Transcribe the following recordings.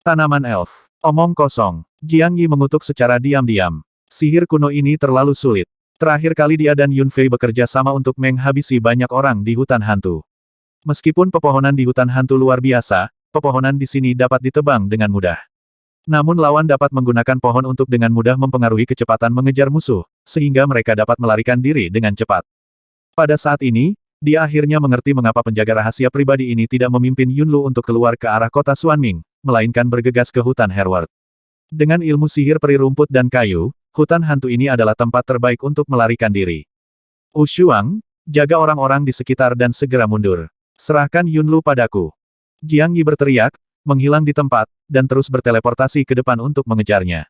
Tanaman elf. Omong kosong. Jiang Yi mengutuk secara diam-diam. Sihir kuno ini terlalu sulit. Terakhir kali dia dan Yun Fei bekerja sama untuk menghabisi banyak orang di hutan hantu. Meskipun pepohonan di hutan hantu luar biasa, pepohonan di sini dapat ditebang dengan mudah. Namun lawan dapat menggunakan pohon untuk dengan mudah mempengaruhi kecepatan mengejar musuh, sehingga mereka dapat melarikan diri dengan cepat. Pada saat ini, dia akhirnya mengerti mengapa penjaga rahasia pribadi ini tidak memimpin Yunlu untuk keluar ke arah kota Xuanming, melainkan bergegas ke hutan Herward. Dengan ilmu sihir peri rumput dan kayu, hutan hantu ini adalah tempat terbaik untuk melarikan diri. Ushuang, jaga orang-orang di sekitar dan segera mundur. Serahkan Yunlu padaku. Jiang Yi berteriak, menghilang di tempat, dan terus berteleportasi ke depan untuk mengejarnya.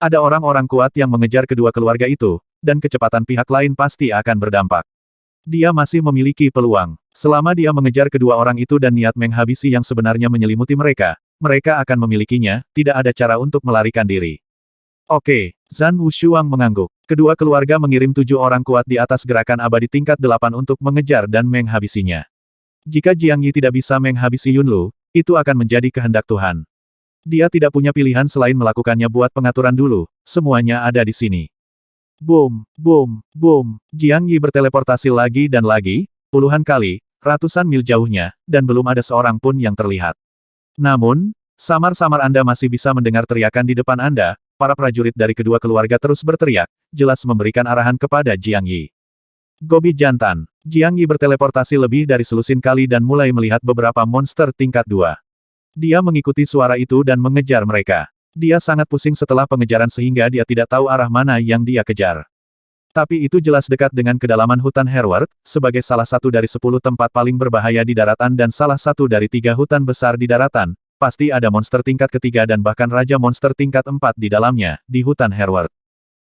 Ada orang-orang kuat yang mengejar kedua keluarga itu, dan kecepatan pihak lain pasti akan berdampak. Dia masih memiliki peluang. Selama dia mengejar kedua orang itu dan niat menghabisi yang sebenarnya menyelimuti mereka, mereka akan memilikinya, tidak ada cara untuk melarikan diri. Oke, Zhan Wushuang mengangguk. Kedua keluarga mengirim 7 orang kuat di atas gerakan abadi tingkat 8 untuk mengejar dan menghabisinya. Jika Jiang Yi tidak bisa menghabisi Yunlu, itu akan menjadi kehendak Tuhan. Dia tidak punya pilihan selain melakukannya buat pengaturan dulu, semuanya ada di sini. Boom, boom, boom. Jiang Yi berteleportasi lagi dan lagi, puluhan kali, ratusan mil jauhnya, dan belum ada seorang pun yang terlihat. Namun, samar-samar Anda masih bisa mendengar teriakan di depan Anda, para prajurit dari kedua keluarga terus berteriak, jelas memberikan arahan kepada Jiang Yi. Gobi jantan. Jiang Yi berteleportasi lebih dari selusin kali dan mulai melihat beberapa monster tingkat 2. Dia mengikuti suara itu dan mengejar mereka. Dia sangat pusing setelah pengejaran sehingga dia tidak tahu arah mana yang dia kejar. Tapi itu jelas dekat dengan kedalaman hutan Herward, sebagai salah satu dari 10 tempat paling berbahaya di daratan dan salah satu dari 3 hutan besar di daratan, pasti ada monster tingkat ketiga dan bahkan raja monster tingkat 4 di dalamnya, di hutan Herward.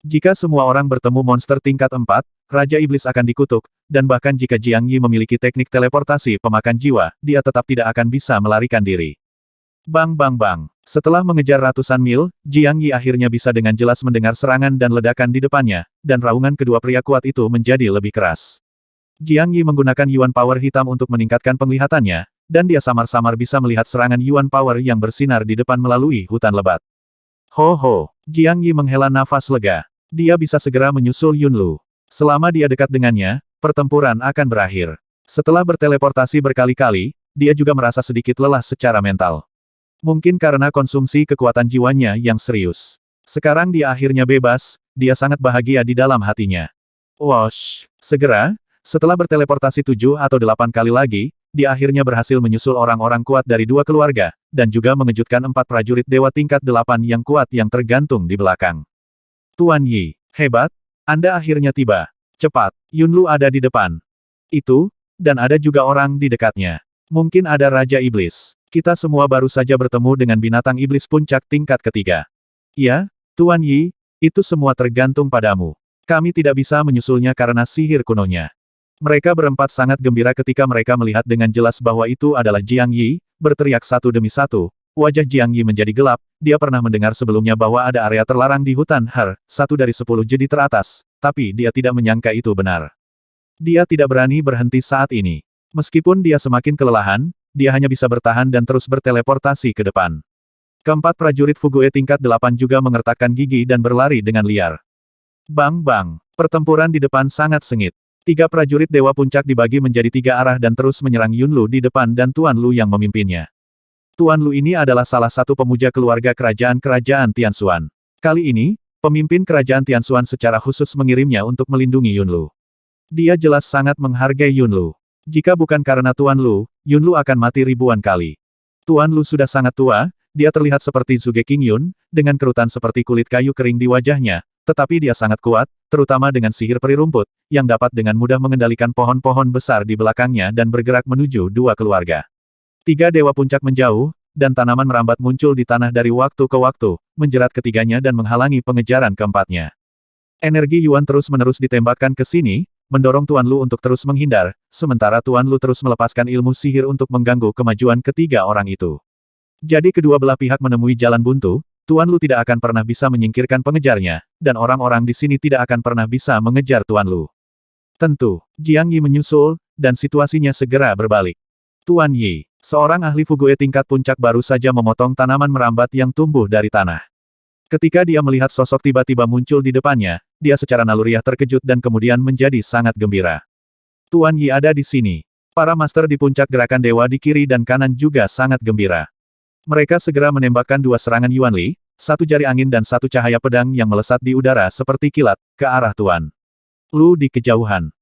Jika semua orang bertemu monster tingkat 4, Raja Iblis akan dikutuk, dan bahkan jika Jiang Yi memiliki teknik teleportasi pemakan jiwa, dia tetap tidak akan bisa melarikan diri. Bang bang bang. Setelah mengejar ratusan mil, Jiang Yi akhirnya bisa dengan jelas mendengar serangan dan ledakan di depannya, dan raungan kedua pria kuat itu menjadi lebih keras. Jiang Yi menggunakan Yuan Power hitam untuk meningkatkan penglihatannya, dan dia samar-samar bisa melihat serangan Yuan Power yang bersinar di depan melalui hutan lebat. Ho ho. Jiang Yi menghela nafas lega. Dia bisa segera menyusul Yunlu. Selama dia dekat dengannya, pertempuran akan berakhir. Setelah berteleportasi berkali-kali, dia juga merasa sedikit lelah secara mental. Mungkin karena konsumsi kekuatan jiwanya yang serius. Sekarang dia akhirnya bebas, dia sangat bahagia di dalam hatinya. Wosh! Segera, setelah berteleportasi 7 atau 8 kali lagi, dia akhirnya berhasil menyusul orang-orang kuat dari 2 keluarga, dan juga mengejutkan 4 prajurit dewa tingkat 8 yang kuat yang tergantung di belakang. Tuan Yi, hebat, Anda akhirnya tiba. Cepat, Yunlu ada di depan. Itu, dan ada juga orang di dekatnya. Mungkin ada Raja Iblis. Kita semua baru saja bertemu dengan binatang iblis puncak tingkat ketiga. Ya, Tuan Yi, itu semua tergantung padamu. Kami tidak bisa menyusulnya karena sihir kunonya. Mereka berempat sangat gembira ketika mereka melihat dengan jelas bahwa itu adalah Jiang Yi, berteriak satu demi satu. Wajah Jiang Yi menjadi gelap, dia pernah mendengar sebelumnya bahwa ada area terlarang di hutan Her, 1 dari 10 jadi teratas, tapi dia tidak menyangka itu benar. Dia tidak berani berhenti saat ini. Meskipun dia semakin kelelahan, dia hanya bisa bertahan dan terus berteleportasi ke depan. Keempat prajurit Fugue tingkat 8 juga mengertakkan gigi dan berlari dengan liar. Bang bang, pertempuran di depan sangat sengit. 3 prajurit Dewa Puncak dibagi menjadi 3 arah dan terus menyerang Yunlu di depan dan Tuan Lu yang memimpinnya. Tuan Lu ini adalah salah satu pemuja keluarga kerajaan Tianxuan. Kali ini, pemimpin kerajaan Tianxuan secara khusus mengirimnya untuk melindungi Yunlu. Dia jelas sangat menghargai Yunlu. Jika bukan karena Tuan Lu, Yunlu akan mati ribuan kali. Tuan Lu sudah sangat tua, dia terlihat seperti Zhuge Qingyun, dengan kerutan seperti kulit kayu kering di wajahnya, tetapi dia sangat kuat, terutama dengan sihir peri rumput, yang dapat dengan mudah mengendalikan pohon-pohon besar di belakangnya dan bergerak menuju 2 keluarga. 3 dewa puncak menjauh, dan tanaman merambat muncul di tanah dari waktu ke waktu, menjerat ketiganya dan menghalangi pengejaran keempatnya. Energi Yuan terus-menerus ditembakkan ke sini, mendorong Tuan Lu untuk terus menghindar, sementara Tuan Lu terus melepaskan ilmu sihir untuk mengganggu kemajuan ketiga orang itu. Jadi kedua belah pihak menemui jalan buntu, Tuan Lu tidak akan pernah bisa menyingkirkan pengejarnya, dan orang-orang di sini tidak akan pernah bisa mengejar Tuan Lu. Tentu, Jiang Yi menyusul, dan situasinya segera berbalik. Tuan Yi, seorang ahli Fugue tingkat puncak baru saja memotong tanaman merambat yang tumbuh dari tanah. Ketika dia melihat sosok tiba-tiba muncul di depannya, dia secara naluriah terkejut dan kemudian menjadi sangat gembira. Tuan Yi ada di sini. Para master di puncak gerakan dewa di kiri dan kanan juga sangat gembira. Mereka segera menembakkan dua serangan Yuan Li, satu jari angin dan satu cahaya pedang yang melesat di udara seperti kilat, ke arah Tuan Lu di kejauhan.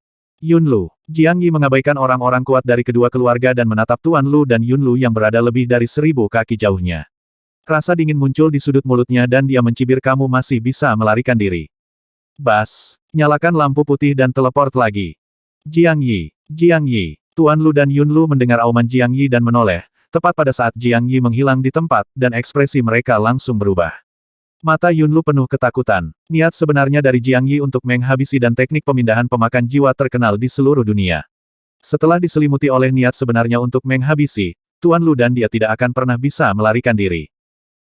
Yun Lu, Jiang Yi mengabaikan orang-orang kuat dari kedua keluarga dan menatap Tuan Lu dan Yun Lu yang berada lebih dari 1000 kaki jauhnya. Rasa dingin muncul di sudut mulutnya dan dia mencibir, kamu masih bisa melarikan diri. Bas, nyalakan lampu putih dan teleport lagi. Jiang Yi, Jiang Yi. Tuan Lu dan Yun Lu mendengar auman Jiang Yi dan menoleh, tepat pada saat Jiang Yi menghilang di tempat, dan ekspresi mereka langsung berubah. Mata Yun Lu penuh ketakutan. Niat sebenarnya dari Jiang Yi untuk menghabisi dan teknik pemindahan pemakan jiwa terkenal di seluruh dunia. Setelah diselimuti oleh niat sebenarnya untuk menghabisi, Tuan Lu dan dia tidak akan pernah bisa melarikan diri.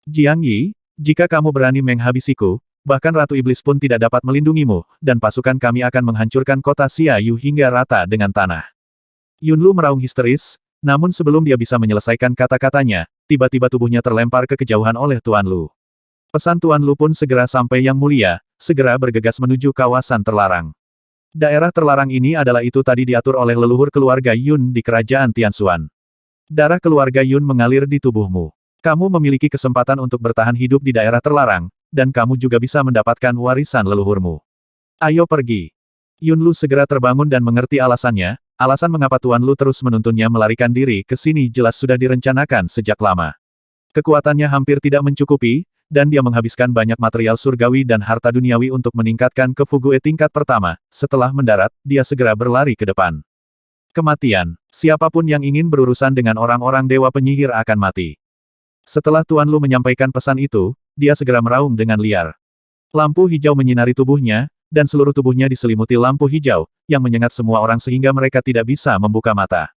Jiang Yi, jika kamu berani menghabisiku, bahkan Ratu Iblis pun tidak dapat melindungimu, dan pasukan kami akan menghancurkan kota Xia Yu hingga rata dengan tanah. Yun Lu meraung histeris, namun sebelum dia bisa menyelesaikan kata-katanya, tiba-tiba tubuhnya terlempar ke kejauhan oleh Tuan Lu. Pesan Tuan Lu pun segera sampai Yang Mulia, segera bergegas menuju kawasan terlarang. Daerah terlarang ini adalah itu tadi diatur oleh leluhur keluarga Yun di kerajaan Tianxuan. Darah keluarga Yun mengalir di tubuhmu. Kamu memiliki kesempatan untuk bertahan hidup di daerah terlarang, dan kamu juga bisa mendapatkan warisan leluhurmu. Ayo pergi. Yun Lu segera terbangun dan mengerti alasannya. Alasan mengapa Tuan Lu terus menuntunnya melarikan diri ke sini jelas sudah direncanakan sejak lama. Kekuatannya hampir tidak mencukupi, dan dia menghabiskan banyak material surgawi dan harta duniawi untuk meningkatkan ke Fugue tingkat pertama. Setelah mendarat, dia segera berlari ke depan. Kematian. Siapapun yang ingin berurusan dengan orang-orang dewa penyihir akan mati. Setelah Tuan Lu menyampaikan pesan itu, dia segera meraung dengan liar. Lampu hijau menyinari tubuhnya, dan seluruh tubuhnya diselimuti lampu hijau, yang menyengat semua orang sehingga mereka tidak bisa membuka mata.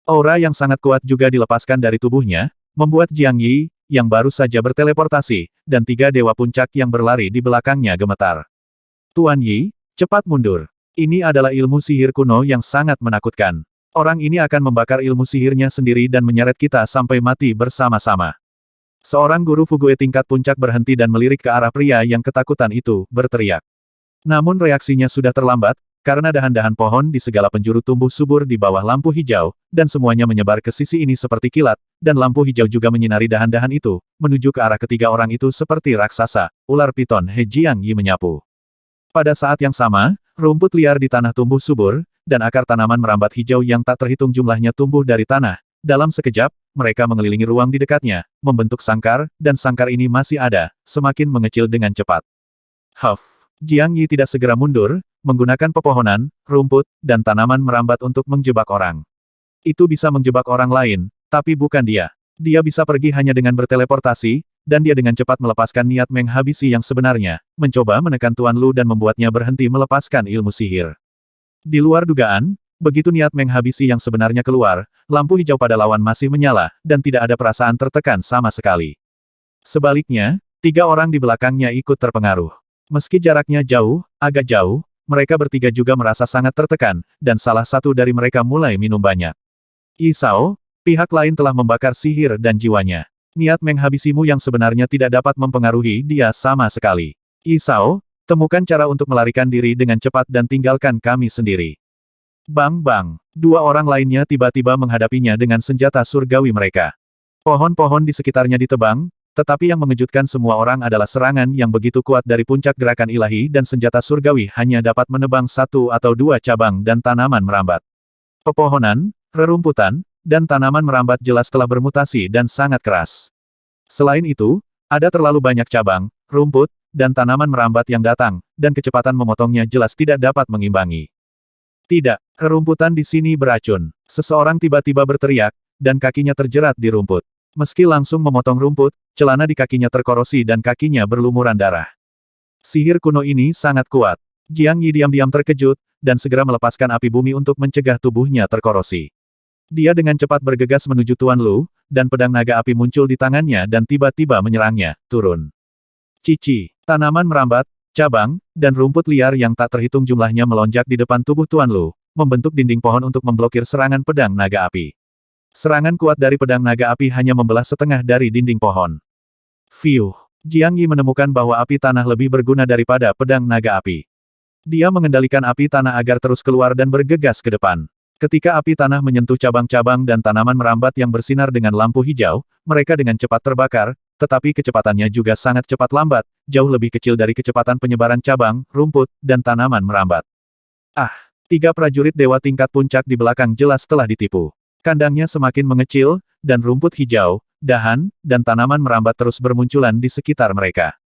Aura yang sangat kuat juga dilepaskan dari tubuhnya, membuat Jiang Yi, yang baru saja berteleportasi, dan 3 dewa puncak yang berlari di belakangnya gemetar. Tuan Yi, cepat mundur. Ini adalah ilmu sihir kuno yang sangat menakutkan. Orang ini akan membakar ilmu sihirnya sendiri dan menyeret kita sampai mati bersama-sama. Seorang guru Fugue tingkat puncak berhenti dan melirik ke arah pria yang ketakutan itu, berteriak. Namun reaksinya sudah terlambat, karena dahan-dahan pohon di segala penjuru tumbuh subur di bawah lampu hijau, dan semuanya menyebar ke sisi ini seperti kilat, dan lampu hijau juga menyinari dahan-dahan itu, menuju ke arah ketiga orang itu seperti raksasa, ular piton. He Jiang Yi menyapu. Pada saat yang sama, rumput liar di tanah tumbuh subur, dan akar tanaman merambat hijau yang tak terhitung jumlahnya tumbuh dari tanah. Dalam sekejap, mereka mengelilingi ruang di dekatnya, membentuk sangkar, dan sangkar ini masih ada, semakin mengecil dengan cepat. Huff. Jiang Yi tidak segera mundur, menggunakan pepohonan, rumput, dan tanaman merambat untuk menjebak orang. Itu bisa menjebak orang lain, tapi bukan dia. Dia bisa pergi hanya dengan berteleportasi, dan dia dengan cepat melepaskan niat menghabisi yang sebenarnya, mencoba menekan Tuan Lu dan membuatnya berhenti melepaskan ilmu sihir. Di luar dugaan, begitu niat menghabisi yang sebenarnya keluar, lampu hijau pada lawan masih menyala, dan tidak ada perasaan tertekan sama sekali. Sebaliknya, 3 orang di belakangnya ikut terpengaruh. Meski jaraknya jauh, agak jauh, mereka bertiga juga merasa sangat tertekan, dan salah satu dari mereka mulai minum banyak. Isao, pihak lain telah membakar sihir dan jiwanya. Niat menghabisimu yang sebenarnya tidak dapat mempengaruhi dia sama sekali. Isao, temukan cara untuk melarikan diri dengan cepat dan tinggalkan kami sendiri. Bang bang, 2 orang lainnya tiba-tiba menghadapinya dengan senjata surgawi mereka. Pohon-pohon di sekitarnya ditebang, tetapi yang mengejutkan semua orang adalah serangan yang begitu kuat dari puncak gerakan ilahi dan senjata surgawi hanya dapat menebang 1 atau 2 cabang dan tanaman merambat. Pepohonan, rerumputan, dan tanaman merambat jelas telah bermutasi dan sangat keras. Selain itu, ada terlalu banyak cabang, rumput, dan tanaman merambat yang datang, dan kecepatan memotongnya jelas tidak dapat mengimbangi. Tidak, rerumputan di sini beracun. Seseorang tiba-tiba berteriak, dan kakinya terjerat di rumput. Meski langsung memotong rumput, celana di kakinya terkorosi dan kakinya berlumuran darah. Sihir kuno ini sangat kuat. Jiang Yi diam-diam terkejut, dan segera melepaskan api bumi untuk mencegah tubuhnya terkorosi. Dia dengan cepat bergegas menuju Tuan Lu, dan pedang naga api muncul di tangannya dan tiba-tiba menyerangnya, turun. Cici, tanaman merambat, cabang, dan rumput liar yang tak terhitung jumlahnya melonjak di depan tubuh Tuan Lu, membentuk dinding pohon untuk memblokir serangan pedang naga api. Serangan kuat dari pedang naga api hanya membelah setengah dari dinding pohon. Fiuh. Jiang Yi menemukan bahwa api tanah lebih berguna daripada pedang naga api. Dia mengendalikan api tanah agar terus keluar dan bergegas ke depan. Ketika api tanah menyentuh cabang-cabang dan tanaman merambat yang bersinar dengan lampu hijau, mereka dengan cepat terbakar, tetapi kecepatannya juga sangat cepat lambat, jauh lebih kecil dari kecepatan penyebaran cabang, rumput, dan tanaman merambat. Ah! 3 prajurit dewa tingkat puncak di belakang jelas telah ditipu. Kandangnya semakin mengecil, dan rumput hijau, dahan, dan tanaman merambat terus bermunculan di sekitar mereka.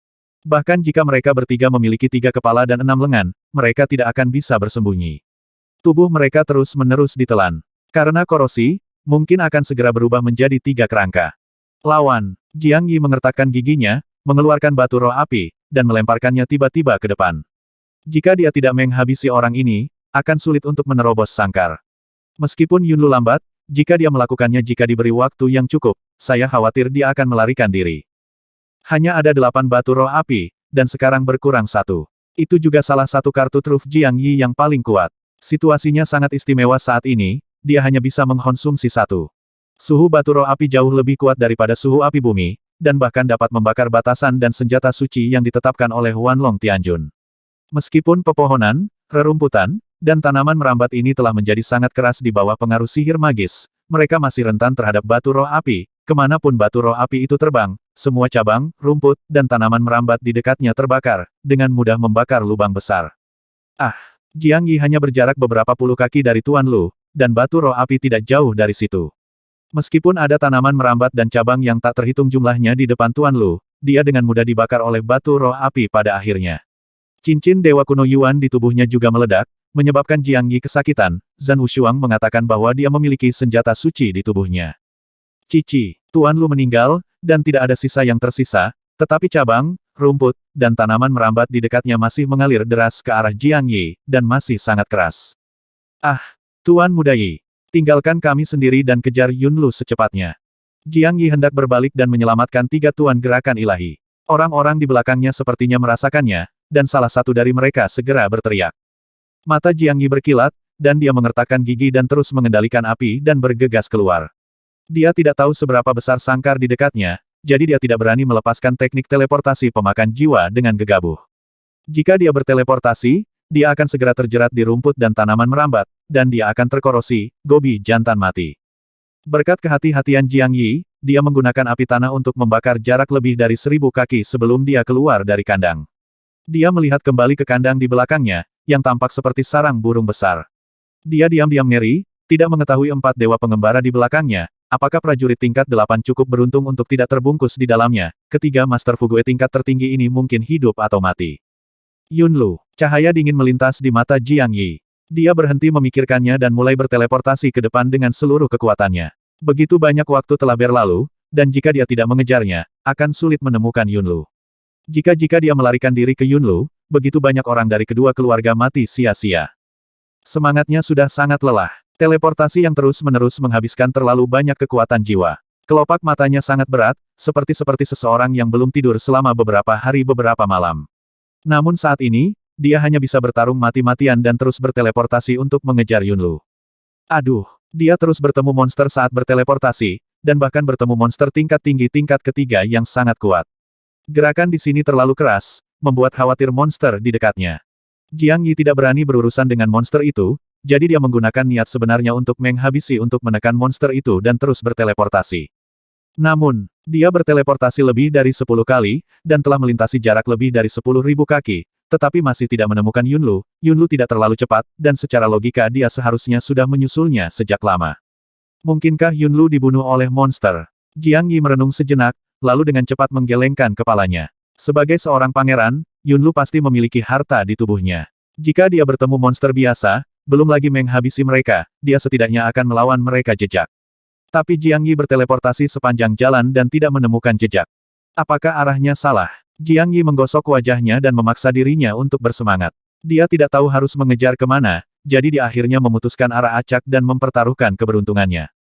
Bahkan jika mereka bertiga memiliki 3 kepala dan 6 lengan, mereka tidak akan bisa bersembunyi. Tubuh mereka terus-menerus ditelan. Karena korosi, mungkin akan segera berubah menjadi 3 kerangka. Lawan. Jiang Yi mengertakkan giginya, mengeluarkan batu roh api, dan melemparkannya tiba-tiba ke depan. Jika dia tidak menghabisi orang ini, akan sulit untuk menerobos sangkar. Meskipun Yunlu lambat, jika dia melakukannya jika diberi waktu yang cukup, saya khawatir dia akan melarikan diri. Hanya ada 8 batu roh api, dan sekarang berkurang 1. Itu juga salah satu kartu truf Jiang Yi yang paling kuat. Situasinya sangat istimewa saat ini, dia hanya bisa mengkonsumsi 1. Suhu batu roh api jauh lebih kuat daripada suhu api bumi, dan bahkan dapat membakar batasan dan senjata suci yang ditetapkan oleh Wanlong Tianjun. Meskipun pepohonan, rerumputan, dan tanaman merambat ini telah menjadi sangat keras di bawah pengaruh sihir magis, mereka masih rentan terhadap batu roh api. Kemanapun batu roh api itu terbang, semua cabang, rumput, dan tanaman merambat di dekatnya terbakar, dengan mudah membakar lubang besar. Ah! Jiang Yi hanya berjarak beberapa puluh kaki dari Tuan Lu, dan batu roh api tidak jauh dari situ. Meskipun ada tanaman merambat dan cabang yang tak terhitung jumlahnya di depan Tuan Lu, dia dengan mudah dibakar oleh batu roh api pada akhirnya. Cincin Dewa Kuno Yuan di tubuhnya juga meledak, menyebabkan Jiang Yi kesakitan. Zhan Wushuang mengatakan bahwa dia memiliki senjata suci di tubuhnya. Cici, Tuan Lu meninggal, dan tidak ada sisa yang tersisa, tetapi cabang, rumput, dan tanaman merambat di dekatnya masih mengalir deras ke arah Jiang Yi, dan masih sangat keras. Ah! Tuan Muda Yi, tinggalkan kami sendiri dan kejar Yunlu secepatnya. Jiang Yi hendak berbalik dan menyelamatkan 3 tuan gerakan ilahi. Orang-orang di belakangnya sepertinya merasakannya, dan salah satu dari mereka segera berteriak. Mata Jiang Yi berkilat, dan dia mengertakkan gigi dan terus mengendalikan api dan bergegas keluar. Dia tidak tahu seberapa besar sangkar di dekatnya, jadi dia tidak berani melepaskan teknik teleportasi pemakan jiwa dengan gegabah. Jika dia berteleportasi, dia akan segera terjerat di rumput dan tanaman merambat, dan dia akan terkorosi, gobi jantan mati. Berkat kehati-hatian Jiang Yi, dia menggunakan api tanah untuk membakar jarak lebih dari 1000 kaki sebelum dia keluar dari kandang. Dia melihat kembali ke kandang di belakangnya, yang tampak seperti sarang burung besar. Dia diam-diam ngeri, tidak mengetahui 4 dewa pengembara di belakangnya. Apakah prajurit tingkat 8 cukup beruntung untuk tidak terbungkus di dalamnya? Ketiga Master Fugue tingkat tertinggi ini mungkin hidup atau mati. Yunlu, cahaya dingin melintas di mata Jiang Yi. Dia berhenti memikirkannya dan mulai berteleportasi ke depan dengan seluruh kekuatannya. Begitu banyak waktu telah berlalu, dan jika dia tidak mengejarnya, akan sulit menemukan Yunlu. Jika dia melarikan diri ke Yunlu, begitu banyak orang dari kedua keluarga mati sia-sia. Semangatnya sudah sangat lelah. Teleportasi yang terus-menerus menghabiskan terlalu banyak kekuatan jiwa. Kelopak matanya sangat berat, seperti seseorang yang belum tidur selama beberapa hari beberapa malam. Namun saat ini, dia hanya bisa bertarung mati-matian dan terus berteleportasi untuk mengejar Yunlu. Aduh, dia terus bertemu monster saat berteleportasi, dan bahkan bertemu monster tingkat tinggi tingkat ketiga yang sangat kuat. Gerakan di sini terlalu keras, membuat khawatir monster di dekatnya. Jiang Yi tidak berani berurusan dengan monster itu, jadi dia menggunakan niat sebenarnya untuk menghabisi untuk menekan monster itu dan terus berteleportasi. Namun, dia berteleportasi lebih dari 10 kali, dan telah melintasi jarak lebih dari 10.000 kaki, tetapi masih tidak menemukan Yunlu. Yunlu tidak terlalu cepat, dan secara logika dia seharusnya sudah menyusulnya sejak lama. Mungkinkah Yunlu dibunuh oleh monster? Jiang Yi merenung sejenak, lalu dengan cepat menggelengkan kepalanya. Sebagai seorang pangeran, Yunlu pasti memiliki harta di tubuhnya. Jika dia bertemu monster biasa, belum lagi menghabisi mereka, dia setidaknya akan melawan mereka jejak. Tapi Jiang Yi berteleportasi sepanjang jalan dan tidak menemukan jejak. Apakah arahnya salah? Jiang Yi menggosok wajahnya dan memaksa dirinya untuk bersemangat. Dia tidak tahu harus mengejar kemana, jadi dia akhirnya memutuskan arah acak dan mempertaruhkan keberuntungannya.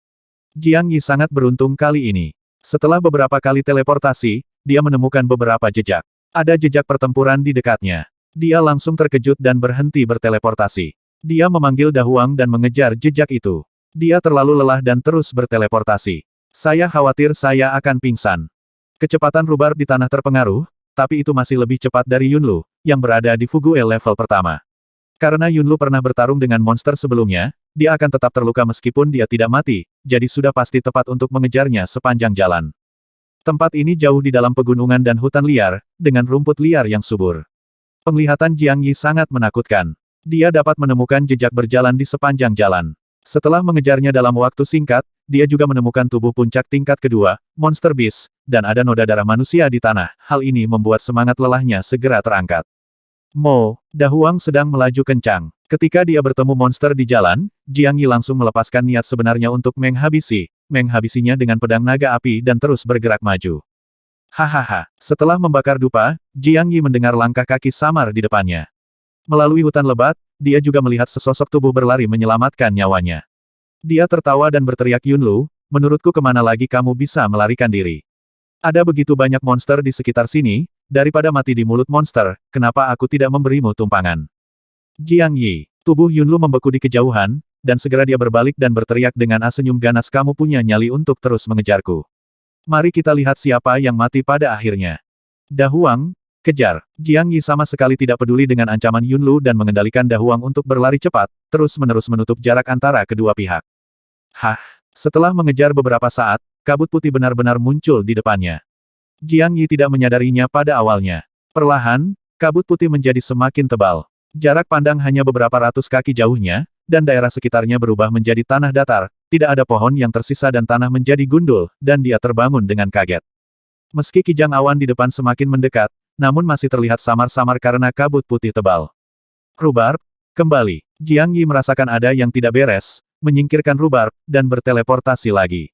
Jiang Yi sangat beruntung kali ini. Setelah beberapa kali teleportasi, dia menemukan beberapa jejak. Ada jejak pertempuran di dekatnya. Dia langsung terkejut dan berhenti berteleportasi. Dia memanggil Da Huang dan mengejar jejak itu. Dia terlalu lelah dan terus berteleportasi. Saya khawatir saya akan pingsan. Kecepatan rhubarb di tanah terpengaruh, tapi itu masih lebih cepat dari Yunlu, yang berada di Fugue level pertama. Karena Yunlu pernah bertarung dengan monster sebelumnya, dia akan tetap terluka meskipun dia tidak mati, jadi sudah pasti tepat untuk mengejarnya sepanjang jalan. Tempat ini jauh di dalam pegunungan dan hutan liar, dengan rumput liar yang subur. Penglihatan Jiang Yi sangat menakutkan. Dia dapat menemukan jejak berjalan di sepanjang jalan. Setelah mengejarnya dalam waktu singkat, dia juga menemukan tubuh puncak tingkat kedua, Monster Beast, dan ada noda darah manusia di tanah. Hal ini membuat semangat lelahnya segera terangkat. Dahuang sedang melaju kencang. Ketika dia bertemu monster di jalan, Jiang Yi langsung melepaskan niat sebenarnya untuk menghabisinya dengan pedang naga api dan terus bergerak maju. Hahaha. Setelah membakar dupa, Jiang Yi mendengar langkah kaki samar di depannya. Melalui hutan lebat, dia juga melihat sesosok tubuh berlari menyelamatkan nyawanya. Dia tertawa dan berteriak, Yunlu, menurutku kemana lagi kamu bisa melarikan diri? Ada begitu banyak monster di sekitar sini, daripada mati di mulut monster, kenapa aku tidak memberimu tumpangan? Jiang Yi, tubuh Yunlu membeku di kejauhan, dan segera dia berbalik dan berteriak dengan senyum ganas, kamu punya nyali untuk terus mengejarku. Mari kita lihat siapa yang mati pada akhirnya. Dahuang, kejar. Jiang Yi sama sekali tidak peduli dengan ancaman Yunlu dan mengendalikan Dahuang untuk berlari cepat, terus-menerus menutup jarak antara kedua pihak. Setelah mengejar beberapa saat, kabut putih benar-benar muncul di depannya. Jiang Yi tidak menyadarinya pada awalnya. Perlahan, kabut putih menjadi semakin tebal. Jarak pandang hanya beberapa ratus kaki jauhnya, dan daerah sekitarnya berubah menjadi tanah datar, tidak ada pohon yang tersisa dan tanah menjadi gundul, dan dia terbangun dengan kaget. Meski kijang awan di depan semakin mendekat, namun masih terlihat samar-samar karena kabut putih tebal. Rhubarb, kembali. Jiang Yi merasakan ada yang tidak beres, menyingkirkan rhubarb, dan berteleportasi lagi.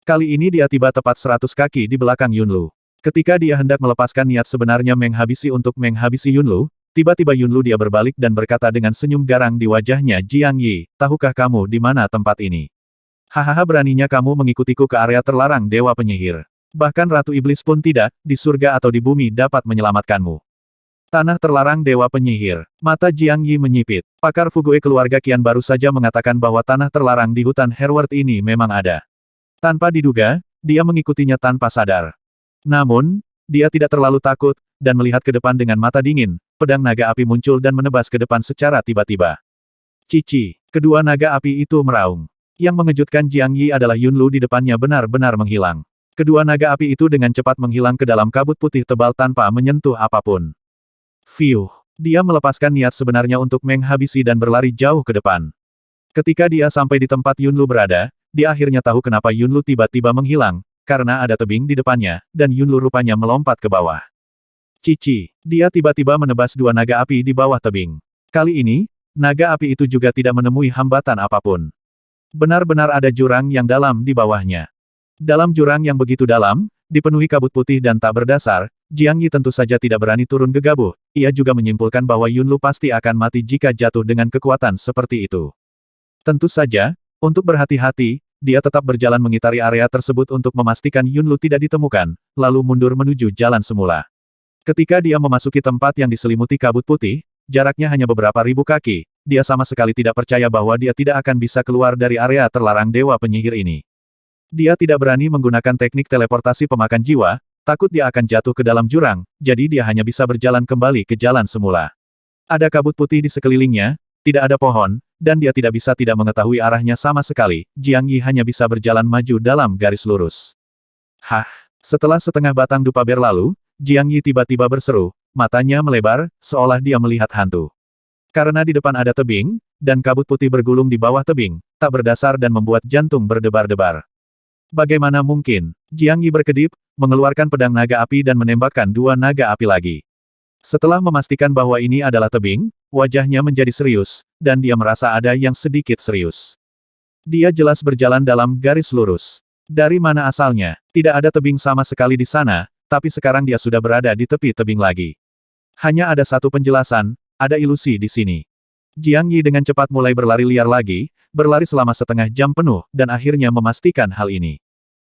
Kali ini dia tiba tepat 100 kaki di belakang Yunlu. Ketika dia hendak melepaskan niat sebenarnya menghabisi Yunlu, tiba-tiba Yunlu dia berbalik dan berkata dengan senyum garang di wajahnya, Jiang Yi, tahukah kamu di mana tempat ini? Hahaha, beraninya kamu mengikutiku ke area terlarang Dewa Penyihir. Bahkan Ratu Iblis pun tidak, di surga atau di bumi dapat menyelamatkanmu. Tanah terlarang Dewa Penyihir. Mata Jiang Yi menyipit. Pakar Fugue keluarga Qian baru saja mengatakan bahwa tanah terlarang di hutan Herward ini memang ada. Tanpa diduga, dia mengikutinya tanpa sadar. Namun, dia tidak terlalu takut, dan melihat ke depan dengan mata dingin, pedang naga api muncul dan menebas ke depan secara tiba-tiba. Cici, kedua naga api itu meraung. Yang mengejutkan Jiang Yi adalah Yunlu di depannya benar-benar menghilang. Kedua naga api itu dengan cepat menghilang ke dalam kabut putih tebal tanpa menyentuh apapun. Dia melepaskan niat sebenarnya untuk menghabisi dan berlari jauh ke depan. Ketika dia sampai di tempat Yunlu berada, dia akhirnya tahu kenapa Yunlu tiba-tiba menghilang, karena ada tebing di depannya, dan Yunlu rupanya melompat ke bawah. Cici, dia tiba-tiba menebas dua naga api di bawah tebing. Kali ini, naga api itu juga tidak menemui hambatan apapun. Benar-benar ada jurang yang dalam di bawahnya. Dalam jurang yang begitu dalam, dipenuhi kabut putih dan tak berdasar, Jiang Yi tentu saja tidak berani turun gegabah. Ia juga menyimpulkan bahwa Yunlu pasti akan mati jika jatuh dengan kekuatan seperti itu. Tentu saja, untuk berhati-hati, dia tetap berjalan mengitari area tersebut untuk memastikan Yunlu tidak ditemukan, lalu mundur menuju jalan semula. Ketika dia memasuki tempat yang diselimuti kabut putih, jaraknya hanya beberapa ribu kaki, dia sama sekali tidak percaya bahwa dia tidak akan bisa keluar dari area terlarang Dewa Penyihir ini. Dia tidak berani menggunakan teknik teleportasi pemakan jiwa, takut dia akan jatuh ke dalam jurang, jadi dia hanya bisa berjalan kembali ke jalan semula. Ada kabut putih di sekelilingnya, tidak ada pohon, dan dia tidak mengetahui arahnya sama sekali. Jiang Yi hanya bisa berjalan maju dalam garis lurus. Setelah setengah batang dupa berlalu, Jiang Yi tiba-tiba berseru, matanya melebar, seolah dia melihat hantu. Karena di depan ada tebing, dan kabut putih bergulung di bawah tebing, tak berdasar dan membuat jantung berdebar-debar. Bagaimana mungkin? Jiang Yi berkedip, mengeluarkan pedang naga api dan menembakkan dua naga api lagi. Setelah memastikan bahwa ini adalah tebing, wajahnya menjadi serius, dan dia merasa ada yang sedikit serius. Dia jelas berjalan dalam garis lurus. Dari mana asalnya? Tidak ada tebing sama sekali di sana, tapi sekarang dia sudah berada di tepi tebing lagi. Hanya ada satu penjelasan, ada ilusi di sini. Jiang Yi dengan cepat mulai berlari liar lagi, berlari selama setengah jam penuh, dan akhirnya memastikan hal ini.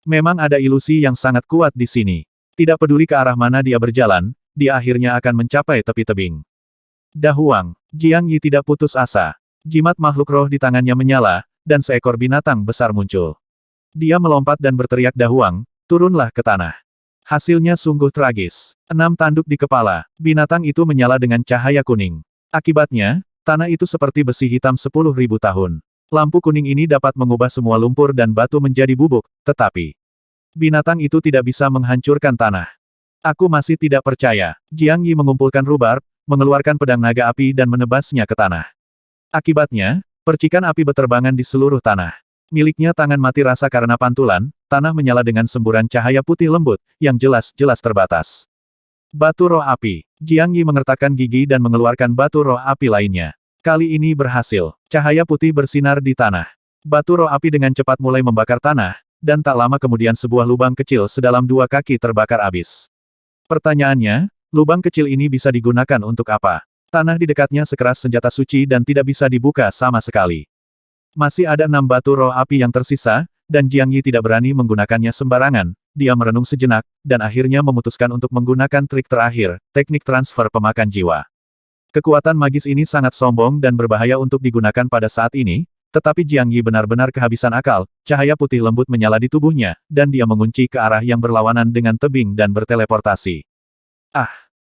Memang ada ilusi yang sangat kuat di sini. Tidak peduli ke arah mana dia berjalan, dia akhirnya akan mencapai tepi tebing. Dahuang, Jiang Yi tidak putus asa. Jimat makhluk roh di tangannya menyala, dan seekor binatang besar muncul. Dia melompat dan berteriak dahuang, turunlah ke tanah. Hasilnya sungguh tragis. 6 tanduk di kepala, binatang itu menyala dengan cahaya kuning. Akibatnya, tanah itu seperti besi hitam 10.000 tahun. Lampu kuning ini dapat mengubah semua lumpur dan batu menjadi bubuk, tetapi binatang itu tidak bisa menghancurkan tanah. Aku masih tidak percaya. Jiang Yi mengumpulkan rhubarb, mengeluarkan pedang naga api dan menebasnya ke tanah. Akibatnya, percikan api beterbangan di seluruh tanah. Miliknya tangan mati rasa karena pantulan, tanah menyala dengan semburan cahaya putih lembut, yang jelas-jelas terbatas. Batu roh api. Jiang Yi mengertakkan gigi dan mengeluarkan batu roh api lainnya. Kali ini berhasil. Cahaya putih bersinar di tanah. Batu roh api dengan cepat mulai membakar tanah, dan tak lama kemudian sebuah lubang kecil sedalam 2 kaki terbakar habis. Pertanyaannya, lubang kecil ini bisa digunakan untuk apa? Tanah di dekatnya sekeras senjata suci dan tidak bisa dibuka sama sekali. Masih ada 6 batu roh api yang tersisa, dan Jiang Yi tidak berani menggunakannya sembarangan. Dia merenung sejenak, dan akhirnya memutuskan untuk menggunakan trik terakhir, teknik transfer pemakan jiwa. Kekuatan magis ini sangat sombong dan berbahaya untuk digunakan pada saat ini, tetapi Jiang Yi benar-benar kehabisan akal, cahaya putih lembut menyala di tubuhnya, dan dia mengunci ke arah yang berlawanan dengan tebing dan berteleportasi.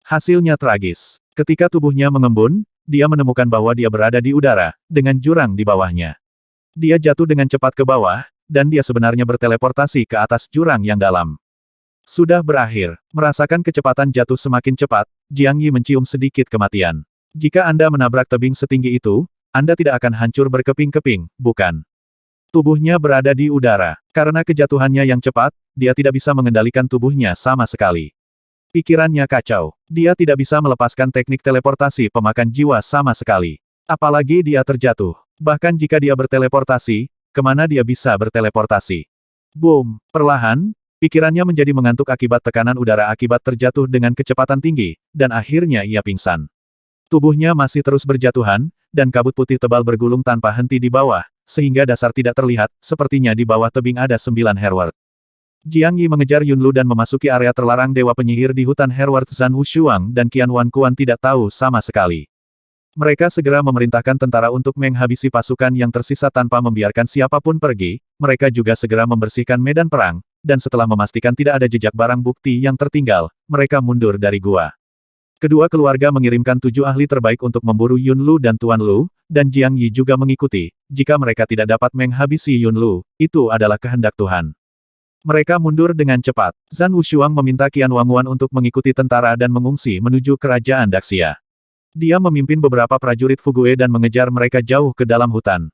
Hasilnya tragis. Ketika tubuhnya mengembun, dia menemukan bahwa dia berada di udara, dengan jurang di bawahnya. Dia jatuh dengan cepat ke bawah, dan dia sebenarnya berteleportasi ke atas jurang yang dalam. Sudah berakhir. Merasakan kecepatan jatuh semakin cepat, Jiang Yi mencium sedikit kematian. Jika Anda menabrak tebing setinggi itu, Anda tidak akan hancur berkeping-keping, bukan? Tubuhnya berada di udara. Karena kejatuhannya yang cepat, dia tidak bisa mengendalikan tubuhnya sama sekali. Pikirannya kacau. Dia tidak bisa melepaskan teknik teleportasi pemakan jiwa sama sekali. Apalagi dia terjatuh. Bahkan jika dia berteleportasi, kemana dia bisa berteleportasi? Boom! Perlahan, pikirannya menjadi mengantuk akibat tekanan udara akibat terjatuh dengan kecepatan tinggi, dan akhirnya ia pingsan. Tubuhnya masih terus berjatuhan, dan kabut putih tebal bergulung tanpa henti di bawah, sehingga dasar tidak terlihat, sepertinya di bawah tebing ada 9 Herward. Jiang Yi mengejar Yun Lu dan memasuki area terlarang Dewa Penyihir di hutan Herward. Zhan Wushuang dan Qian Wan Kuan tidak tahu sama sekali. Mereka segera memerintahkan tentara untuk menghabisi pasukan yang tersisa tanpa membiarkan siapapun pergi, mereka juga segera membersihkan medan perang, dan setelah memastikan tidak ada jejak barang bukti yang tertinggal, mereka mundur dari gua. Kedua keluarga mengirimkan 7 ahli terbaik untuk memburu Yun Lu dan Tuan Lu, dan Jiang Yi juga mengikuti. Jika mereka tidak dapat menghabisi Yun Lu, itu adalah kehendak Tuhan. Mereka mundur dengan cepat. Zhan Wushuang meminta Qian Wangguan untuk mengikuti tentara dan mengungsi menuju kerajaan Daxia. Dia memimpin beberapa prajurit Fugue dan mengejar mereka jauh ke dalam hutan.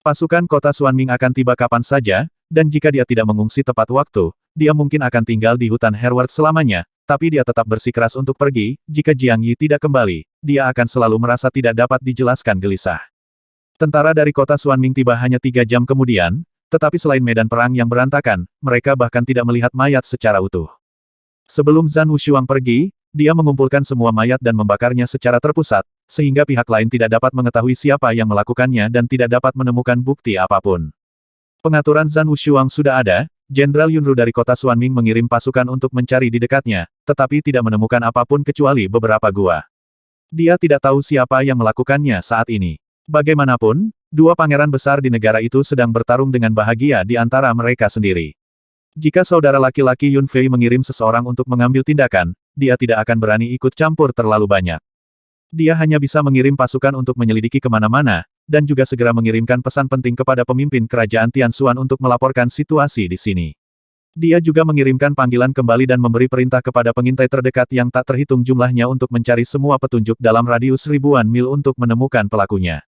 Pasukan kota Xuanming akan tiba kapan saja, dan jika dia tidak mengungsi tepat waktu, dia mungkin akan tinggal di hutan Herward selamanya, tapi dia tetap bersikeras untuk pergi. Jika Jiang Yi tidak kembali, dia akan selalu merasa tidak dapat dijelaskan gelisah. Tentara dari kota Xuanming tiba hanya 3 jam kemudian, tetapi selain medan perang yang berantakan, mereka bahkan tidak melihat mayat secara utuh. Sebelum Zhan Wushuang pergi, dia mengumpulkan semua mayat dan membakarnya secara terpusat, sehingga pihak lain tidak dapat mengetahui siapa yang melakukannya dan tidak dapat menemukan bukti apapun. Pengaturan Zhan Wushuang sudah ada, Jenderal Yunru dari kota Xuanming mengirim pasukan untuk mencari di dekatnya, tetapi tidak menemukan apapun kecuali beberapa gua. Dia tidak tahu siapa yang melakukannya saat ini. Bagaimanapun, 2 pangeran besar di negara itu sedang bertarung dengan bahagia di antara mereka sendiri. Jika saudara laki-laki Yun Fei mengirim seseorang untuk mengambil tindakan, dia tidak akan berani ikut campur terlalu banyak. Dia hanya bisa mengirim pasukan untuk menyelidiki kemana-mana, dan juga segera mengirimkan pesan penting kepada pemimpin kerajaan Tianxuan untuk melaporkan situasi di sini. Dia juga mengirimkan panggilan kembali dan memberi perintah kepada pengintai terdekat yang tak terhitung jumlahnya untuk mencari semua petunjuk dalam radius ribuan mil untuk menemukan pelakunya.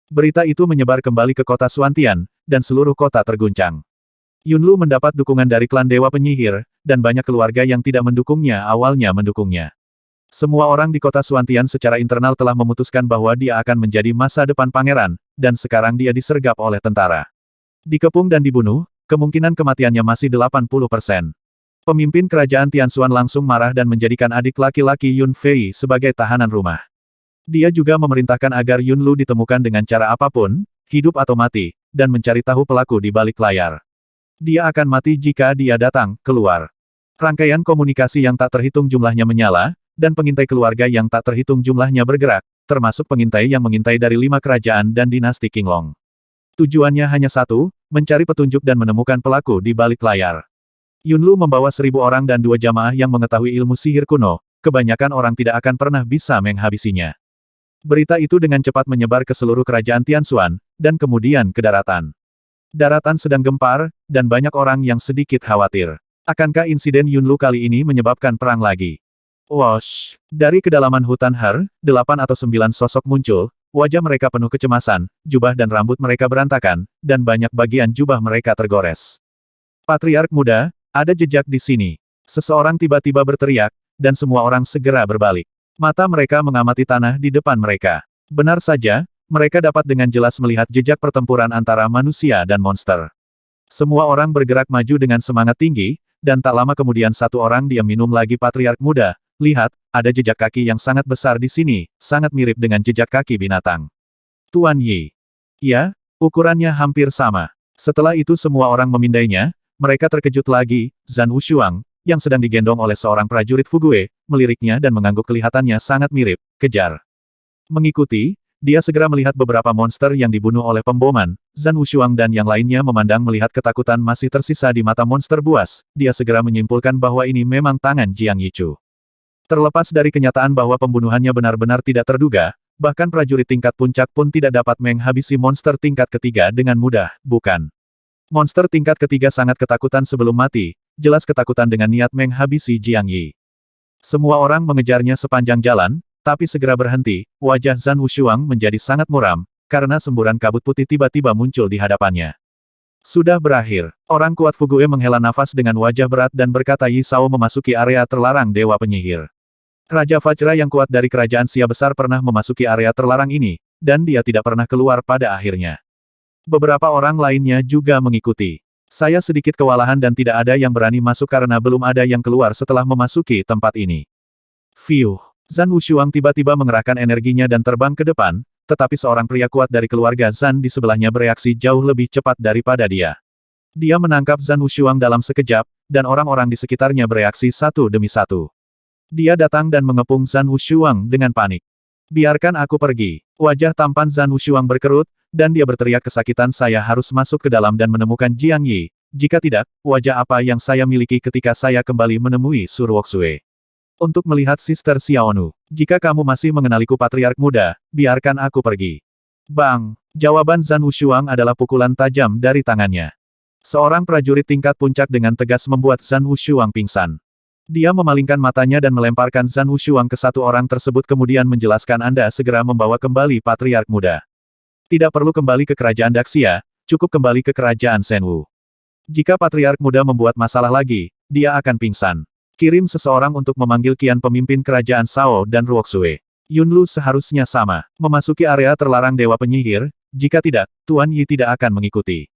Berita itu menyebar kembali ke kota Xuantian, dan seluruh kota terguncang. Yun Lu mendapat dukungan dari klan Dewa Penyihir, dan banyak keluarga yang tidak mendukungnya awalnya mendukungnya. Semua orang di kota Xuantian secara internal telah memutuskan bahwa dia akan menjadi masa depan pangeran, dan sekarang dia disergap oleh tentara. Dikepung dan dibunuh, kemungkinan kematiannya masih 80%. Pemimpin kerajaan Tianxuan langsung marah dan menjadikan adik laki-laki Yun Fei sebagai tahanan rumah. Dia juga memerintahkan agar Yun Lu ditemukan dengan cara apapun, hidup atau mati, dan mencari tahu pelaku di balik layar. Dia akan mati jika dia datang keluar. Rangkaian komunikasi yang tak terhitung jumlahnya menyala, dan pengintai keluarga yang tak terhitung jumlahnya bergerak, termasuk pengintai yang mengintai dari 5 kerajaan dan dinasti Qinglong. Tujuannya hanya satu, mencari petunjuk dan menemukan pelaku di balik layar. Yunlu membawa 1.000 orang dan 2 jamaah yang mengetahui ilmu sihir kuno, kebanyakan orang tidak akan pernah bisa menghabisinya. Berita itu dengan cepat menyebar ke seluruh kerajaan Tianxuan, dan kemudian ke daratan. Daratan sedang gempar, dan banyak orang yang sedikit khawatir. Akankah insiden Yunlu kali ini menyebabkan perang lagi? Wosh! Dari kedalaman hutan Her, 8 atau 9 sosok muncul, wajah mereka penuh kecemasan, jubah dan rambut mereka berantakan, dan banyak bagian jubah mereka tergores. Patriark muda, ada jejak di sini. Seseorang tiba-tiba berteriak, dan semua orang segera berbalik. Mata mereka mengamati tanah di depan mereka. Benar saja, mereka dapat dengan jelas melihat jejak pertempuran antara manusia dan monster. Semua orang bergerak maju dengan semangat tinggi, dan tak lama kemudian satu orang diam minum lagi Patriark muda. Lihat, ada jejak kaki yang sangat besar di sini, sangat mirip dengan jejak kaki binatang. Tuan Yi. Ya, ukurannya hampir sama. Setelah itu semua orang memindainya, mereka terkejut lagi. Zhan Wushuang, yang sedang digendong oleh seorang prajurit Fugue, meliriknya dan mengangguk kelihatannya sangat mirip. Kejar. Mengikuti, dia segera melihat beberapa monster yang dibunuh oleh pemboman. Zhan Wushuang dan yang lainnya memandang melihat ketakutan masih tersisa di mata monster buas. Dia segera menyimpulkan bahwa ini memang tangan Jiang Yichu. Terlepas dari kenyataan bahwa pembunuhannya benar-benar tidak terduga, bahkan prajurit tingkat puncak pun tidak dapat menghabisi monster tingkat ketiga dengan mudah, bukan? Monster tingkat ketiga sangat ketakutan sebelum mati, jelas ketakutan dengan niat menghabisi Jiang Yi. Semua orang mengejarnya sepanjang jalan, tapi segera berhenti, wajah Zhan Wushuang menjadi sangat muram, karena semburan kabut putih tiba-tiba muncul di hadapannya. Sudah berakhir. Orang kuat Fugue menghela nafas dengan wajah berat dan berkata Yi Sao memasuki area terlarang Dewa Penyihir. Raja Vajra yang kuat dari kerajaan Xia besar pernah memasuki area terlarang ini, dan dia tidak pernah keluar pada akhirnya. Beberapa orang lainnya juga mengikuti. Saya sedikit kewalahan dan tidak ada yang berani masuk karena belum ada yang keluar setelah memasuki tempat ini. Fiuh. Zhan Wushuang tiba-tiba mengerahkan energinya dan terbang ke depan, tetapi seorang pria kuat dari keluarga Zhan di sebelahnya bereaksi jauh lebih cepat daripada dia. Dia menangkap Zhan Wushuang dalam sekejap, dan orang-orang di sekitarnya bereaksi satu demi satu. Dia datang dan mengepung Zhan Wushuang dengan panik. Biarkan aku pergi. Wajah tampan Zhan Wushuang berkerut, dan dia berteriak kesakitan saya harus masuk ke dalam dan menemukan Jiang Yi. Jika tidak, wajah apa yang saya miliki ketika saya kembali menemui Sur Woksue? Untuk melihat Sister Xiaonu. Jika kamu masih mengenaliku Patriark muda, biarkan aku pergi. Bang! Jawaban Zhan Wushuang adalah pukulan tajam dari tangannya. Seorang prajurit tingkat puncak dengan tegas membuat Zhan Wushuang pingsan. Dia memalingkan matanya dan melemparkan Zhan Wushuang ke satu orang tersebut kemudian menjelaskan Anda segera membawa kembali Patriark muda. Tidak perlu kembali ke kerajaan Daxia, cukup kembali ke kerajaan Shenwu. Jika Patriark muda membuat masalah lagi, dia akan pingsan. Kirim seseorang untuk memanggil kian pemimpin kerajaan Shao dan Ruoxue. Yunlu seharusnya sama, memasuki area terlarang Dewa Penyihir, jika tidak, Tuan Yi tidak akan mengikuti.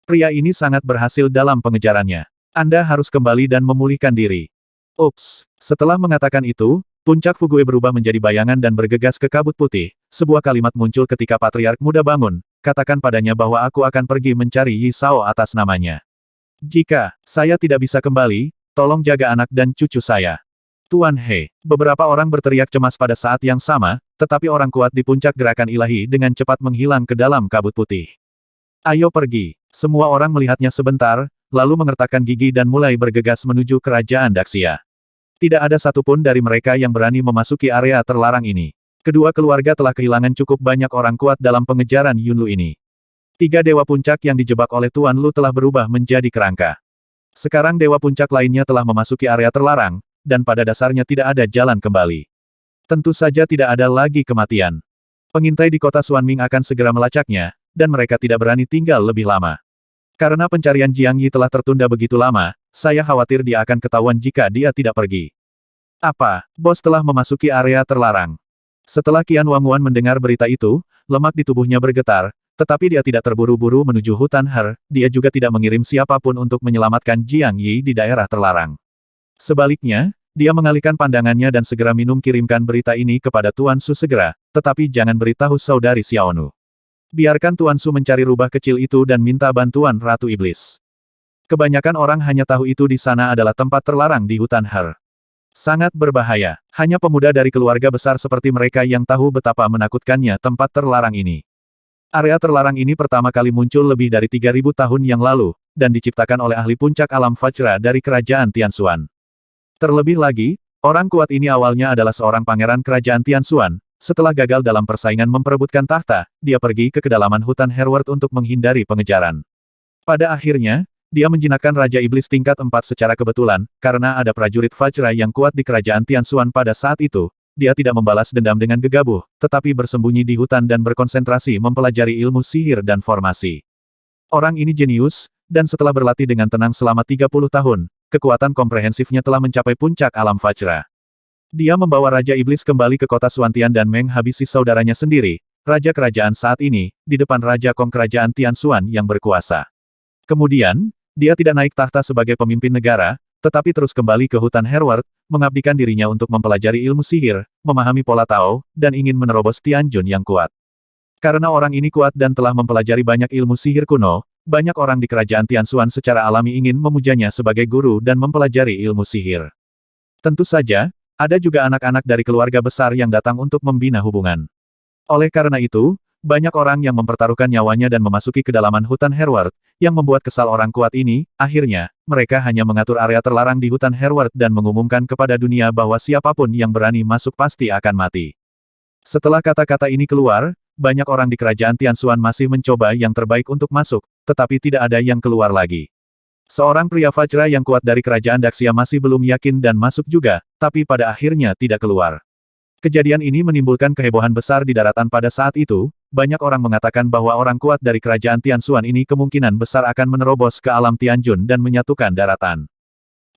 Pria ini sangat berhasil dalam pengejarannya. Anda harus kembali dan memulihkan diri. Ups, setelah mengatakan itu, puncak Fugue berubah menjadi bayangan dan bergegas ke kabut putih. Sebuah kalimat muncul ketika Patriark muda bangun, katakan padanya bahwa aku akan pergi mencari Yi Sao atas namanya. Jika saya tidak bisa kembali, tolong jaga anak dan cucu saya. Tuan He, beberapa orang berteriak cemas pada saat yang sama, tetapi orang kuat di puncak gerakan ilahi dengan cepat menghilang ke dalam kabut putih. Ayo pergi. Semua orang melihatnya sebentar, lalu mengertakkan gigi dan mulai bergegas menuju kerajaan Daxia. Tidak ada satupun dari mereka yang berani memasuki area terlarang ini. Kedua keluarga telah kehilangan cukup banyak orang kuat dalam pengejaran Yunlu ini. 3 dewa puncak yang dijebak oleh Tuan Lu telah berubah menjadi kerangka. Sekarang dewa puncak lainnya telah memasuki area terlarang, dan pada dasarnya tidak ada jalan kembali. Tentu saja tidak ada lagi kematian. Pengintai di kota Xuanming akan segera melacaknya, dan mereka tidak berani tinggal lebih lama. Karena pencarian Jiang Yi telah tertunda begitu lama, saya khawatir dia akan ketahuan jika dia tidak pergi. Apa? Bos telah memasuki area terlarang. Setelah Qian Wangguan mendengar berita itu, lemak di tubuhnya bergetar, tetapi dia tidak terburu-buru menuju hutan Her, dia juga tidak mengirim siapapun untuk menyelamatkan Jiang Yi di daerah terlarang. Sebaliknya, dia mengalihkan pandangannya dan segera minum kirimkan berita ini kepada Tuan Su segera, tetapi jangan beritahu saudari Xiaonu. Biarkan Tuan Su mencari rubah kecil itu dan minta bantuan Ratu Iblis. Kebanyakan orang hanya tahu itu di sana adalah tempat terlarang di hutan Her. Sangat berbahaya. Hanya pemuda dari keluarga besar seperti mereka yang tahu betapa menakutkannya tempat terlarang ini. Area terlarang ini pertama kali muncul lebih dari 3.000 tahun yang lalu, dan diciptakan oleh ahli puncak alam Fajra dari kerajaan Tianxuan. Terlebih lagi, orang kuat ini awalnya adalah seorang pangeran kerajaan Tianxuan. Setelah gagal dalam persaingan memperebutkan tahta, dia pergi ke kedalaman hutan Herward untuk menghindari pengejaran. Pada akhirnya, dia menjinakkan Raja Iblis tingkat 4 secara kebetulan, karena ada prajurit Fajra yang kuat di kerajaan Tianxuan pada saat itu. Dia tidak membalas dendam dengan gegabah, tetapi bersembunyi di hutan dan berkonsentrasi mempelajari ilmu sihir dan formasi. Orang ini jenius, dan setelah berlatih dengan tenang selama 30 tahun, kekuatan komprehensifnya telah mencapai puncak alam Fajra. Dia membawa Raja Iblis kembali ke kota Suantian dan menghabisi saudaranya sendiri, raja kerajaan saat ini, di depan Raja Kong kerajaan Tianxuan yang berkuasa. Kemudian, dia tidak naik tahta sebagai pemimpin negara, tetapi terus kembali ke hutan Herward, mengabdikan dirinya untuk mempelajari ilmu sihir, memahami pola Tao, dan ingin menerobos Tianjun yang kuat. Karena orang ini kuat dan telah mempelajari banyak ilmu sihir kuno, banyak orang di kerajaan Tianxuan secara alami ingin memujanya sebagai guru dan mempelajari ilmu sihir. Tentu saja, ada juga anak-anak dari keluarga besar yang datang untuk membina hubungan. Oleh karena itu, banyak orang yang mempertaruhkan nyawanya dan memasuki kedalaman hutan Herward, yang membuat kesal orang kuat ini. Akhirnya, mereka hanya mengatur area terlarang di hutan Herward dan mengumumkan kepada dunia bahwa siapapun yang berani masuk pasti akan mati. Setelah kata-kata ini keluar, banyak orang di kerajaan Tianxuan masih mencoba yang terbaik untuk masuk, tetapi tidak ada yang keluar lagi. Seorang pria Fajra yang kuat dari kerajaan Daxia masih belum yakin dan masuk juga, tapi pada akhirnya tidak keluar. Kejadian ini menimbulkan kehebohan besar di daratan pada saat itu. Banyak orang mengatakan bahwa orang kuat dari kerajaan Tianxuan ini kemungkinan besar akan menerobos ke alam Tianjun dan menyatukan daratan.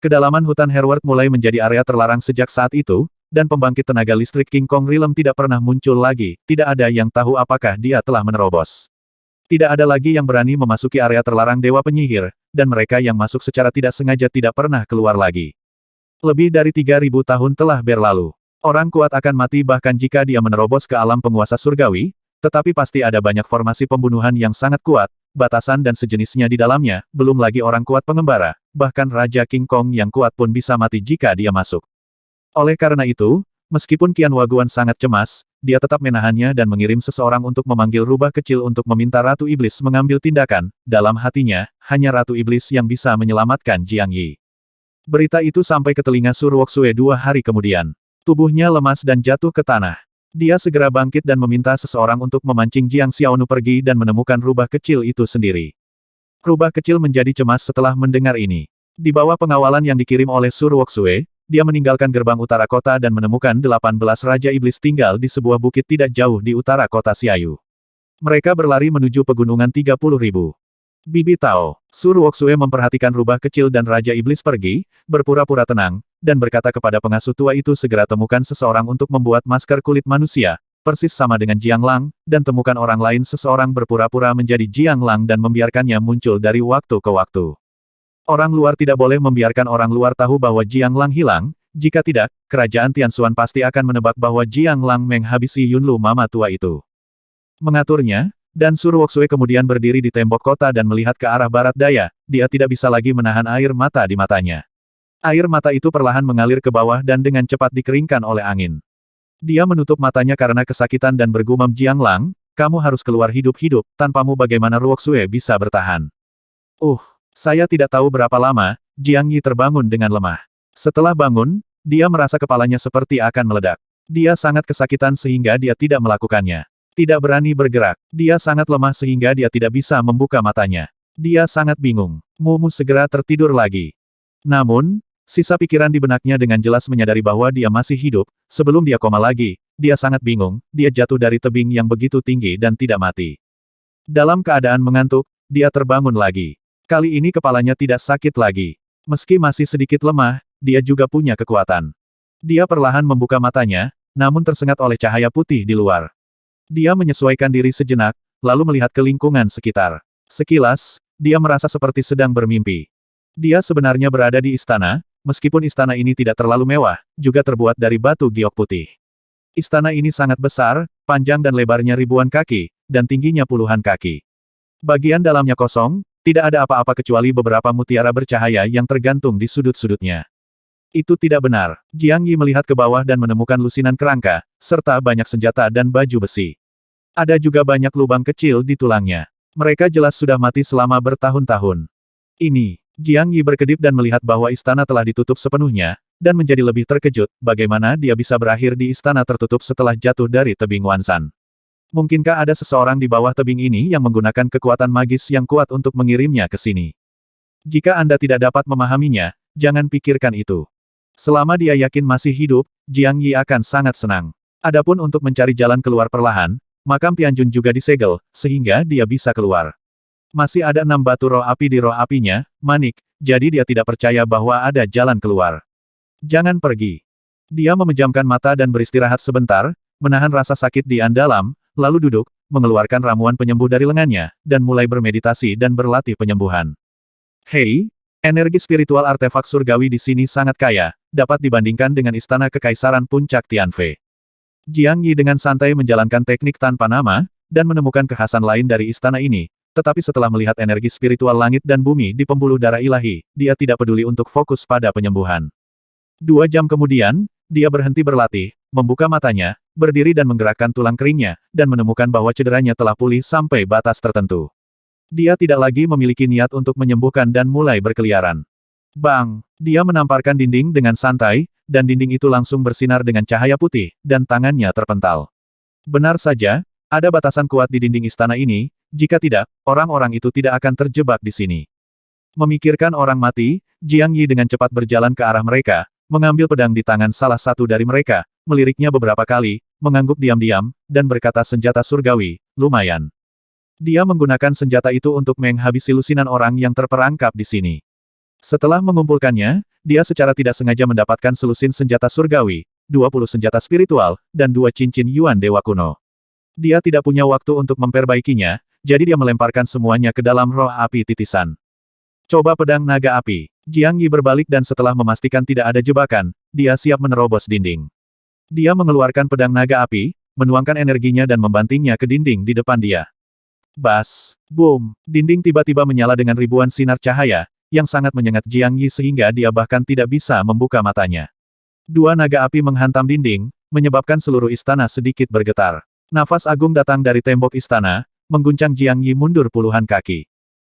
Kedalaman hutan Herward mulai menjadi area terlarang sejak saat itu, dan pembangkit tenaga listrik King Kong Realm tidak pernah muncul lagi. Tidak ada yang tahu apakah dia telah menerobos. Tidak ada lagi yang berani memasuki area terlarang Dewa Penyihir, dan mereka yang masuk secara tidak sengaja tidak pernah keluar lagi. Lebih dari 3.000 tahun telah berlalu. Orang kuat akan mati bahkan jika dia menerobos ke alam penguasa surgawi, tetapi pasti ada banyak formasi pembunuhan yang sangat kuat, batasan dan sejenisnya di dalamnya, belum lagi orang kuat pengembara, bahkan Raja King Kong yang kuat pun bisa mati jika dia masuk. Oleh karena itu, meskipun Qian Waguan sangat cemas, dia tetap menahannya dan mengirim seseorang untuk memanggil rubah kecil untuk meminta Ratu Iblis mengambil tindakan. Dalam hatinya, hanya Ratu Iblis yang bisa menyelamatkan Jiang Yi. Berita itu sampai ke telinga Sur Woksue 2 hari kemudian. Tubuhnya lemas dan jatuh ke tanah. Dia segera bangkit dan meminta seseorang untuk memancing Jiang Xiaonu pergi dan menemukan rubah kecil itu sendiri. Rubah kecil menjadi cemas setelah mendengar ini. Di bawah pengawalan yang dikirim oleh Sur Woksue, dia meninggalkan gerbang utara kota dan menemukan 18 Raja Iblis tinggal di sebuah bukit tidak jauh di utara kota Xiayu. Mereka berlari menuju pegunungan 30.000. Bibi Tao, Sur Woksue memperhatikan rubah kecil dan Raja Iblis pergi, berpura-pura tenang, dan berkata kepada pengasuh tua itu segera temukan seseorang untuk membuat masker kulit manusia, persis sama dengan Jiang Lang, dan temukan orang lain seseorang berpura-pura menjadi Jiang Lang dan membiarkannya muncul dari waktu ke waktu. Orang luar tidak boleh membiarkan orang luar tahu bahwa Jiang Lang hilang, jika tidak, kerajaan Tianxuan pasti akan menebak bahwa Jiang Lang menghabisi Yunlu mama tua itu. Mengaturnya, dan Sur Woksue kemudian berdiri di tembok kota dan melihat ke arah barat daya, dia tidak bisa lagi menahan air mata di matanya. Air mata itu perlahan mengalir ke bawah dan dengan cepat dikeringkan oleh angin. Dia menutup matanya karena kesakitan dan bergumam, Jiang Lang, kamu harus keluar hidup-hidup, tanpamu bagaimana Woksue bisa bertahan. Saya tidak tahu berapa lama. Jiang Yi terbangun dengan lemah. Setelah bangun, dia merasa kepalanya seperti akan meledak. Dia sangat kesakitan sehingga dia tidak melakukannya. Tidak berani bergerak. Dia sangat lemah sehingga dia tidak bisa membuka matanya. Dia sangat bingung. Mumu segera tertidur lagi. Namun, sisa pikiran di benaknya dengan jelas menyadari bahwa dia masih hidup. Sebelum dia koma lagi, dia sangat bingung. Dia jatuh dari tebing yang begitu tinggi dan tidak mati. Dalam keadaan mengantuk, dia terbangun lagi. Kali ini kepalanya tidak sakit lagi. Meski masih sedikit lemah, dia juga punya kekuatan. Dia perlahan membuka matanya, namun tersengat oleh cahaya putih di luar. Dia menyesuaikan diri sejenak, lalu melihat ke lingkungan sekitar. Sekilas, dia merasa seperti sedang bermimpi. Dia sebenarnya berada di istana, meskipun istana ini tidak terlalu mewah, juga terbuat dari batu giok putih. Istana ini sangat besar, panjang dan lebarnya ribuan kaki, dan tingginya puluhan kaki. Bagian dalamnya kosong, tidak ada apa-apa kecuali beberapa mutiara bercahaya yang tergantung di sudut-sudutnya. Itu tidak benar. Jiang Yi melihat ke bawah dan menemukan lusinan kerangka, serta banyak senjata dan baju besi. Ada juga banyak lubang kecil di tulangnya. Mereka jelas sudah mati selama bertahun-tahun. Ini, Jiang Yi berkedip dan melihat bahwa istana telah ditutup sepenuhnya, dan menjadi lebih terkejut, bagaimana dia bisa berakhir di istana tertutup setelah jatuh dari tebing Wansan. Mungkinkah ada seseorang di bawah tebing ini yang menggunakan kekuatan magis yang kuat untuk mengirimnya ke sini? Jika Anda tidak dapat memahaminya, jangan pikirkan itu. Selama dia yakin masih hidup, Jiang Yi akan sangat senang. Adapun untuk mencari jalan keluar perlahan, makam Tianjun juga disegel, sehingga dia bisa keluar. Masih ada 6 batu roh api di roh apinya, manik, jadi dia tidak percaya bahwa ada jalan keluar. Jangan pergi. Dia memejamkan mata dan beristirahat sebentar, menahan rasa sakit di dalam, lalu duduk, mengeluarkan ramuan penyembuh dari lengannya, dan mulai bermeditasi dan berlatih penyembuhan. Hei, energi spiritual artefak surgawi di sini sangat kaya, dapat dibandingkan dengan istana kekaisaran puncak Tianfei. Jiang Yi dengan santai menjalankan teknik tanpa nama, dan menemukan kekhasan lain dari istana ini, tetapi setelah melihat energi spiritual langit dan bumi di pembuluh darah ilahi, dia tidak peduli untuk fokus pada penyembuhan. 2 jam kemudian, dia berhenti berlatih, membuka matanya, berdiri dan menggerakkan tulang keringnya, dan menemukan bahwa cederanya telah pulih sampai batas tertentu. Dia tidak lagi memiliki niat untuk menyembuhkan dan mulai berkeliaran. Bang! Dia menamparkan dinding dengan santai, dan dinding itu langsung bersinar dengan cahaya putih, dan tangannya terpental. Benar saja, ada batasan kuat di dinding istana ini, jika tidak, orang-orang itu tidak akan terjebak di sini. Memikirkan orang mati, Jiang Yi dengan cepat berjalan ke arah mereka, mengambil pedang di tangan salah satu dari mereka, meliriknya beberapa kali, mengangguk diam-diam, dan berkata senjata surgawi, lumayan. Dia menggunakan senjata itu untuk menghabisi lusinan orang yang terperangkap di sini. Setelah mengumpulkannya, dia secara tidak sengaja mendapatkan selusin senjata surgawi, 20 senjata spiritual, dan 2 cincin Yuan Dewa Kuno. Dia tidak punya waktu untuk memperbaikinya, jadi dia melemparkan semuanya ke dalam roh api titisan. Coba pedang naga api. Jiang Yi berbalik dan setelah memastikan tidak ada jebakan, dia siap menerobos dinding. Dia mengeluarkan pedang naga api, menuangkan energinya dan membantingnya ke dinding di depan dia. Bas! Boom! Dinding tiba-tiba menyala dengan ribuan sinar cahaya, yang sangat menyengat Jiang Yi sehingga dia bahkan tidak bisa membuka matanya. 2 naga api menghantam dinding, menyebabkan seluruh istana sedikit bergetar. Nafas agung datang dari tembok istana, mengguncang Jiang Yi mundur puluhan kaki.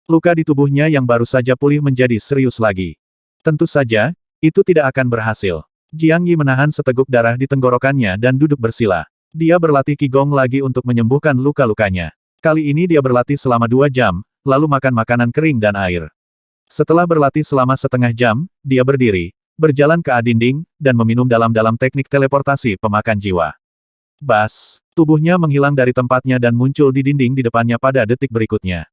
Luka di tubuhnya yang baru saja pulih menjadi serius lagi. Tentu saja, itu tidak akan berhasil. Jiang Yi menahan seteguk darah di tenggorokannya dan duduk bersila. Dia berlatih Qigong lagi untuk menyembuhkan luka-lukanya. Kali ini dia berlatih selama 2 jam, lalu makan makanan kering dan air. Setelah berlatih selama setengah jam, dia berdiri, berjalan ke dinding, dan meminum dalam-dalam teknik teleportasi pemakan jiwa. Bas! Tubuhnya menghilang dari tempatnya dan muncul di dinding di depannya pada detik berikutnya.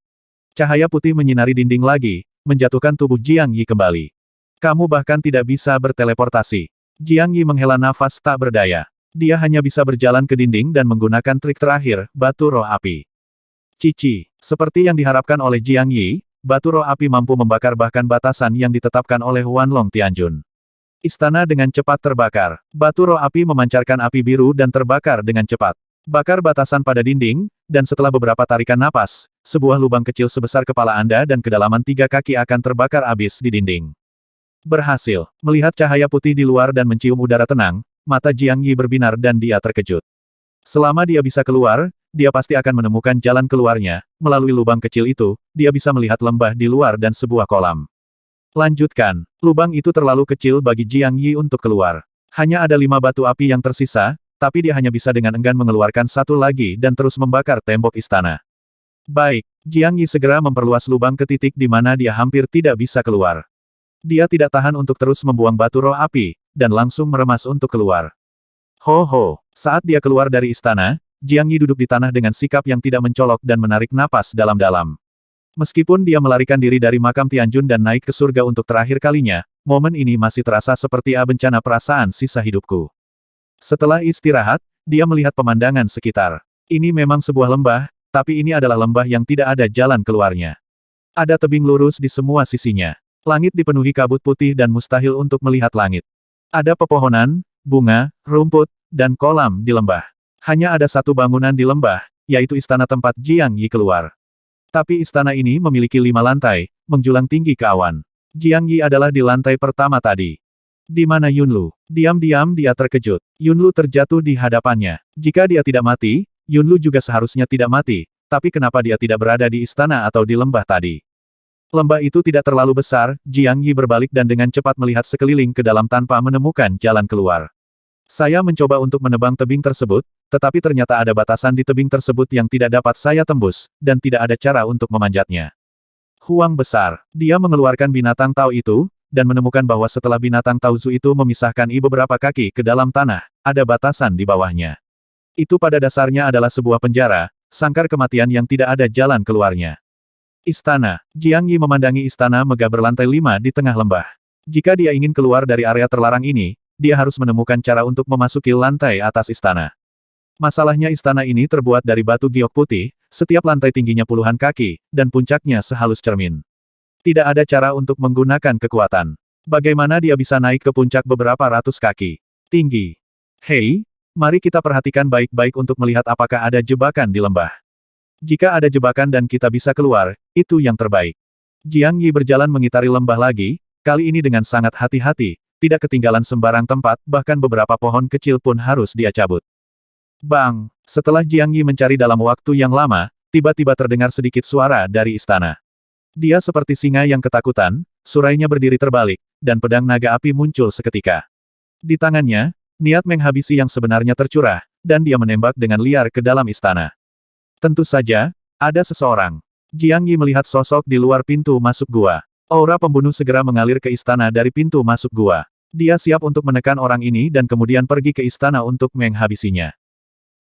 Cahaya putih menyinari dinding lagi, menjatuhkan tubuh Jiang Yi kembali. Kamu bahkan tidak bisa berteleportasi. Jiang Yi menghela nafas tak berdaya. Dia hanya bisa berjalan ke dinding dan menggunakan trik terakhir, batu roh api. Cici, seperti yang diharapkan oleh Jiang Yi, batu roh api mampu membakar bahkan batasan yang ditetapkan oleh Wanlong Tianjun. Istana dengan cepat terbakar. Batu roh api memancarkan api biru dan terbakar dengan cepat. Bakar batasan pada dinding, dan setelah beberapa tarikan napas, sebuah lubang kecil sebesar kepala Anda dan kedalaman 3 kaki akan terbakar habis di dinding. Berhasil. Melihat cahaya putih di luar dan mencium udara tenang, mata Jiang Yi berbinar dan dia terkejut. Selama dia bisa keluar, dia pasti akan menemukan jalan keluarnya. Melalui lubang kecil itu, dia bisa melihat lembah di luar dan sebuah kolam. Lanjutkan. Lubang itu terlalu kecil bagi Jiang Yi untuk keluar. Hanya ada 5 batu api yang tersisa, tapi dia hanya bisa dengan enggan mengeluarkan satu lagi dan terus membakar tembok istana. Baik, Jiang Yi segera memperluas lubang ke titik di mana dia hampir tidak bisa keluar. Dia tidak tahan untuk terus membuang batu roh api, dan langsung meremas untuk keluar. Ho ho, saat dia keluar dari istana, Jiang Yi duduk di tanah dengan sikap yang tidak mencolok dan menarik napas dalam-dalam. Meskipun dia melarikan diri dari makam Tianjun dan naik ke surga untuk terakhir kalinya, momen ini masih terasa seperti bencana perasaan sisa hidupku. Setelah istirahat, dia melihat pemandangan sekitar. Ini memang sebuah lembah, tapi ini adalah lembah yang tidak ada jalan keluarnya. Ada tebing lurus di semua sisinya. Langit dipenuhi kabut putih dan mustahil untuk melihat langit. Ada pepohonan, bunga, rumput, dan kolam di lembah. Hanya ada satu bangunan di lembah, yaitu istana tempat Jiang Yi keluar. Tapi istana ini memiliki 5 lantai, menjulang tinggi ke awan. Jiang Yi adalah di lantai pertama tadi. Di mana Yunlu? Diam-diam dia terkejut. Yunlu terjatuh di hadapannya. Jika dia tidak mati, Yunlu juga seharusnya tidak mati, tapi kenapa dia tidak berada di istana atau di lembah tadi? Lembah itu tidak terlalu besar, Jiang Yi berbalik dan dengan cepat melihat sekeliling ke dalam tanpa menemukan jalan keluar. Saya mencoba untuk menebang tebing tersebut, tetapi ternyata ada batasan di tebing tersebut yang tidak dapat saya tembus, dan tidak ada cara untuk memanjatnya. Huang besar. Dia mengeluarkan binatang Tao itu, dan menemukan bahwa setelah binatang Taozu itu memisahkan beberapa kaki ke dalam tanah, ada batasan di bawahnya. Itu pada dasarnya adalah sebuah penjara, sangkar kematian yang tidak ada jalan keluarnya. Istana. Jiang Yi memandangi istana megah berlantai 5 di tengah lembah. Jika dia ingin keluar dari area terlarang ini, dia harus menemukan cara untuk memasuki lantai atas istana. Masalahnya istana ini terbuat dari batu giok putih, setiap lantai tingginya puluhan kaki, dan puncaknya sehalus cermin. Tidak ada cara untuk menggunakan kekuatan. Bagaimana dia bisa naik ke puncak beberapa ratus kaki tinggi? Hei, mari kita perhatikan baik-baik untuk melihat apakah ada jebakan di lembah. Jika ada jebakan dan kita bisa keluar, itu yang terbaik. Jiang Yi berjalan mengitari lembah lagi, kali ini dengan sangat hati-hati, tidak ketinggalan sembarang tempat, bahkan beberapa pohon kecil pun harus dia cabut. Bang! Setelah Jiang Yi mencari dalam waktu yang lama, tiba-tiba terdengar sedikit suara dari istana. Dia seperti singa yang ketakutan, surainya berdiri terbalik, dan pedang naga api muncul seketika. Di tangannya, niat menghabisi yang sebenarnya tercurah, dan dia menembak dengan liar ke dalam istana. Tentu saja, ada seseorang. Jiang Yi melihat sosok di luar pintu masuk gua. Aura pembunuh segera mengalir ke istana dari pintu masuk gua. Dia siap untuk menekan orang ini dan kemudian pergi ke istana untuk menghabisinya.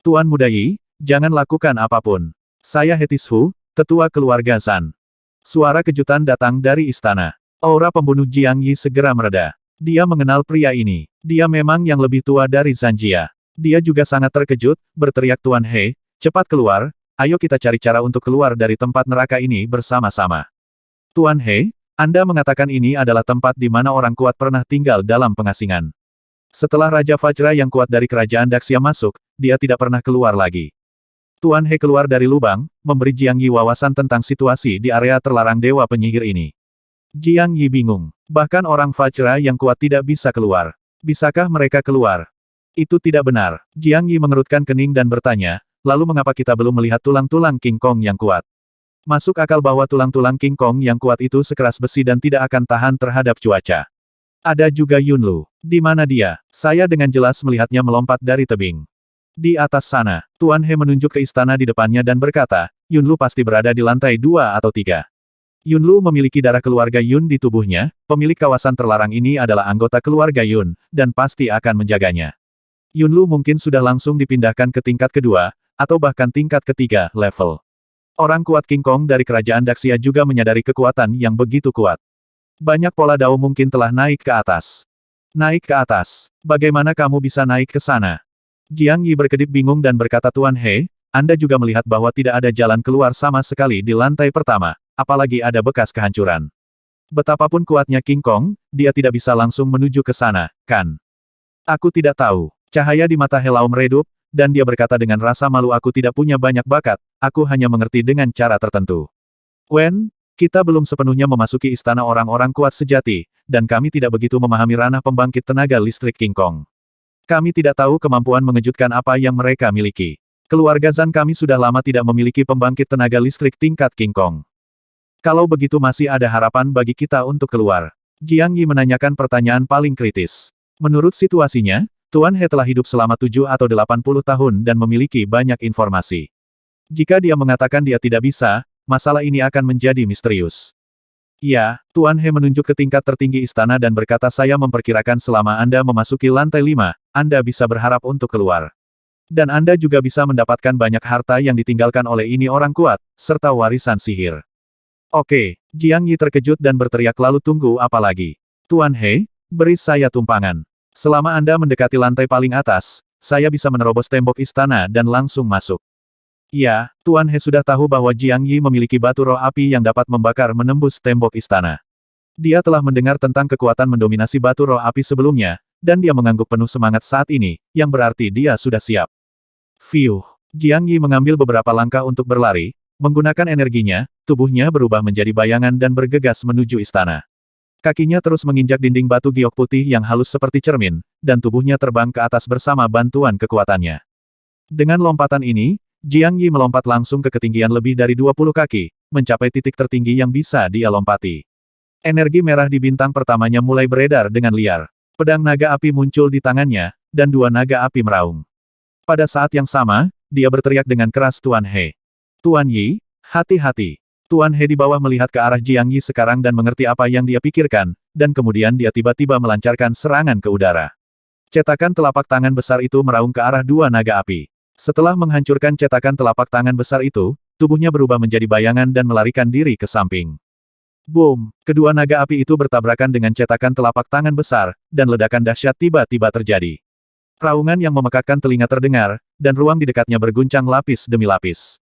Tuan Muda Yi, jangan lakukan apapun. Saya Hetis Hu, tetua keluarga Zhan. Suara kejutan datang dari istana. Aura pembunuh Jiang Yi segera mereda. Dia mengenal pria ini. Dia memang yang lebih tua dari Zhan Jia. Dia juga sangat terkejut, berteriak Tuan He, cepat keluar, ayo kita cari cara untuk keluar dari tempat neraka ini bersama-sama. Tuan He, Anda mengatakan ini adalah tempat di mana orang kuat pernah tinggal dalam pengasingan. Setelah Raja Vajra yang kuat dari kerajaan Daxia masuk, dia tidak pernah keluar lagi. Tuan He keluar dari lubang, memberi Jiang Yi wawasan tentang situasi di area terlarang Dewa Penyihir ini. Jiang Yi bingung. Bahkan orang Vajra yang kuat tidak bisa keluar. Bisakah mereka keluar? Itu tidak benar. Jiang Yi mengerutkan kening dan bertanya, lalu mengapa kita belum melihat tulang-tulang King Kong yang kuat? Masuk akal bahwa tulang-tulang King Kong yang kuat itu sekeras besi dan tidak akan tahan terhadap cuaca. Ada juga Yunlu. Di mana dia? Saya dengan jelas melihatnya melompat dari tebing. Di atas sana, Tuan He menunjuk ke istana di depannya dan berkata, Yunlu pasti berada di lantai 2 atau 3. Yunlu memiliki darah keluarga Yun di tubuhnya, pemilik kawasan terlarang ini adalah anggota keluarga Yun, dan pasti akan menjaganya. Yunlu mungkin sudah langsung dipindahkan ke tingkat kedua, atau bahkan tingkat ketiga, level. Orang kuat King Kong dari kerajaan Daxia juga menyadari kekuatan yang begitu kuat. Banyak pola dao mungkin telah naik ke atas. Naik ke atas. Bagaimana kamu bisa naik ke sana? Jiang Yi berkedip bingung dan berkata Tuan He, Anda juga melihat bahwa tidak ada jalan keluar sama sekali di lantai pertama, apalagi ada bekas kehancuran. Betapapun kuatnya King Kong, dia tidak bisa langsung menuju ke sana, kan? Aku tidak tahu. Cahaya di mata Helau meredup, dan dia berkata dengan rasa malu aku tidak punya banyak bakat, aku hanya mengerti dengan cara tertentu. Wen, kita belum sepenuhnya memasuki istana orang-orang kuat sejati, dan kami tidak begitu memahami ranah pembangkit tenaga listrik King Kong. Kami tidak tahu kemampuan mengejutkan apa yang mereka miliki. Keluarga Zhan kami sudah lama tidak memiliki pembangkit tenaga listrik tingkat King Kong. Kalau begitu masih ada harapan bagi kita untuk keluar. Jiang Yi menanyakan pertanyaan paling kritis. Menurut situasinya, Tuan He telah hidup selama 7 atau 80 tahun dan memiliki banyak informasi. Jika dia mengatakan dia tidak bisa, masalah ini akan menjadi misterius. Ya, Tuan He menunjuk ke tingkat tertinggi istana dan berkata saya memperkirakan selama Anda memasuki lantai 5, Anda bisa berharap untuk keluar. Dan Anda juga bisa mendapatkan banyak harta yang ditinggalkan oleh ini orang kuat, serta warisan sihir. Oke, Jiang Yi terkejut dan berteriak lalu tunggu apa lagi? Tuan He, beri saya tumpangan. Selama Anda mendekati lantai paling atas, saya bisa menerobos tembok istana dan langsung masuk. Ya, Tuan He sudah tahu bahwa Jiang Yi memiliki batu roh api yang dapat membakar menembus tembok istana. Dia telah mendengar tentang kekuatan mendominasi batu roh api sebelumnya, dan dia mengangguk penuh semangat saat ini, yang berarti dia sudah siap. Fiuh, Jiang Yi mengambil beberapa langkah untuk berlari, menggunakan energinya, tubuhnya berubah menjadi bayangan dan bergegas menuju istana. Kakinya terus menginjak dinding batu giok putih yang halus seperti cermin, dan tubuhnya terbang ke atas bersama bantuan kekuatannya. Dengan lompatan ini, Jiang Yi melompat langsung ke ketinggian lebih dari 20 kaki, mencapai titik tertinggi yang bisa dia lompati. Energi merah di bintang pertamanya mulai beredar dengan liar. Pedang naga api muncul di tangannya, dan dua naga api meraung. Pada saat yang sama, dia berteriak dengan keras Tuan He. Tuan Yi, hati-hati. Tuan He di bawah melihat ke arah Jiang Yi sekarang dan mengerti apa yang dia pikirkan, dan kemudian dia tiba-tiba melancarkan serangan ke udara. Cetakan telapak tangan besar itu meraung ke arah dua naga api. Setelah menghancurkan cetakan telapak tangan besar itu, tubuhnya berubah menjadi bayangan dan melarikan diri ke samping. Boom! Kedua naga api itu bertabrakan dengan cetakan telapak tangan besar, dan ledakan dahsyat tiba-tiba terjadi. Raungan yang memekakkan telinga terdengar, dan ruang di dekatnya berguncang lapis demi lapis.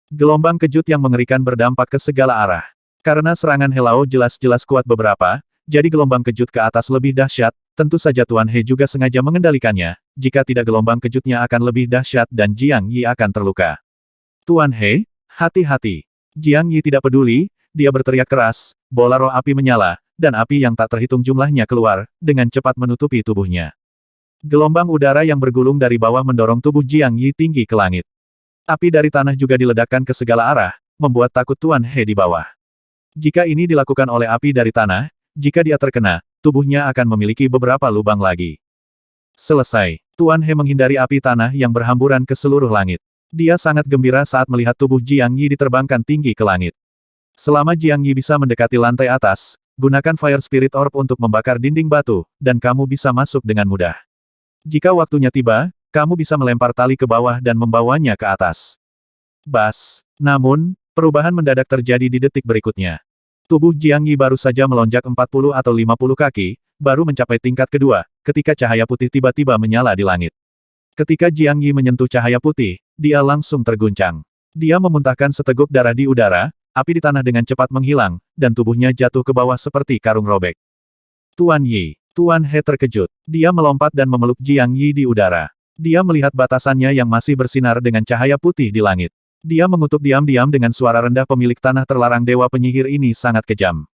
Gelombang kejut yang mengerikan berdampak ke segala arah. Karena serangan Helao jelas-jelas kuat beberapa, jadi gelombang kejut ke atas lebih dahsyat, tentu saja Tuan He juga sengaja mengendalikannya, jika tidak gelombang kejutnya akan lebih dahsyat dan Jiang Yi akan terluka. Tuan He, hati-hati. Jiang Yi tidak peduli, dia berteriak keras, bola roh api menyala, dan api yang tak terhitung jumlahnya keluar, dengan cepat menutupi tubuhnya. Gelombang udara yang bergulung dari bawah mendorong tubuh Jiang Yi tinggi ke langit. Api dari tanah juga diledakkan ke segala arah, membuat takut Tuan He di bawah. Jika ini dilakukan oleh api dari tanah, jika dia terkena, tubuhnya akan memiliki beberapa lubang lagi. Selesai. Tuan He menghindari api tanah yang berhamburan ke seluruh langit. Dia sangat gembira saat melihat tubuh Jiang Yi diterbangkan tinggi ke langit. Selama Jiang Yi bisa mendekati lantai atas, gunakan Fire Spirit Orb untuk membakar dinding batu, dan kamu bisa masuk dengan mudah. Jika waktunya tiba, kamu bisa melempar tali ke bawah dan membawanya ke atas. Bas. Namun, perubahan mendadak terjadi di detik berikutnya. Tubuh Jiang Yi baru saja melonjak 40 atau 50 kaki, baru mencapai tingkat kedua, ketika cahaya putih tiba-tiba menyala di langit. Ketika Jiang Yi menyentuh cahaya putih, dia langsung terguncang. Dia memuntahkan seteguk darah di udara, api di tanah dengan cepat menghilang, dan tubuhnya jatuh ke bawah seperti karung robek. Tuan Yi. Tuan He terkejut. Dia melompat dan memeluk Jiang Yi di udara. Dia melihat batasannya yang masih bersinar dengan cahaya putih di langit. Dia mengutuk diam-diam dengan suara rendah pemilik tanah terlarang dewa penyihir ini sangat kejam.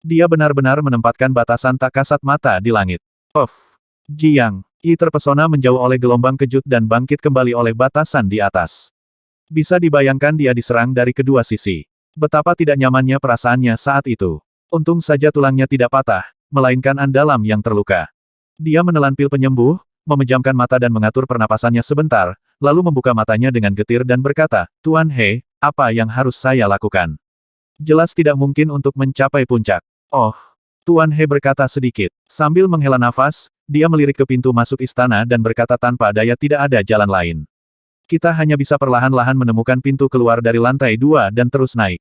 Dia benar-benar menempatkan batasan tak kasat mata di langit. Puff! Jiang Yi terpesona menjauh oleh gelombang kejut dan bangkit kembali oleh batasan di atas. Bisa dibayangkan dia diserang dari kedua sisi. Betapa tidak nyamannya perasaannya saat itu. Untung saja tulangnya tidak patah, melainkan andalam yang terluka. Dia menelan pil penyembuh, memejamkan mata dan mengatur pernapasannya sebentar, lalu membuka matanya dengan getir dan berkata, Tuan He, apa yang harus saya lakukan? Jelas tidak mungkin untuk mencapai puncak. Oh, Tuan He berkata sedikit. Sambil menghela nafas, dia melirik ke pintu masuk istana dan berkata tanpa daya tidak ada jalan lain. Kita hanya bisa perlahan-lahan menemukan pintu keluar dari lantai 2 dan terus naik.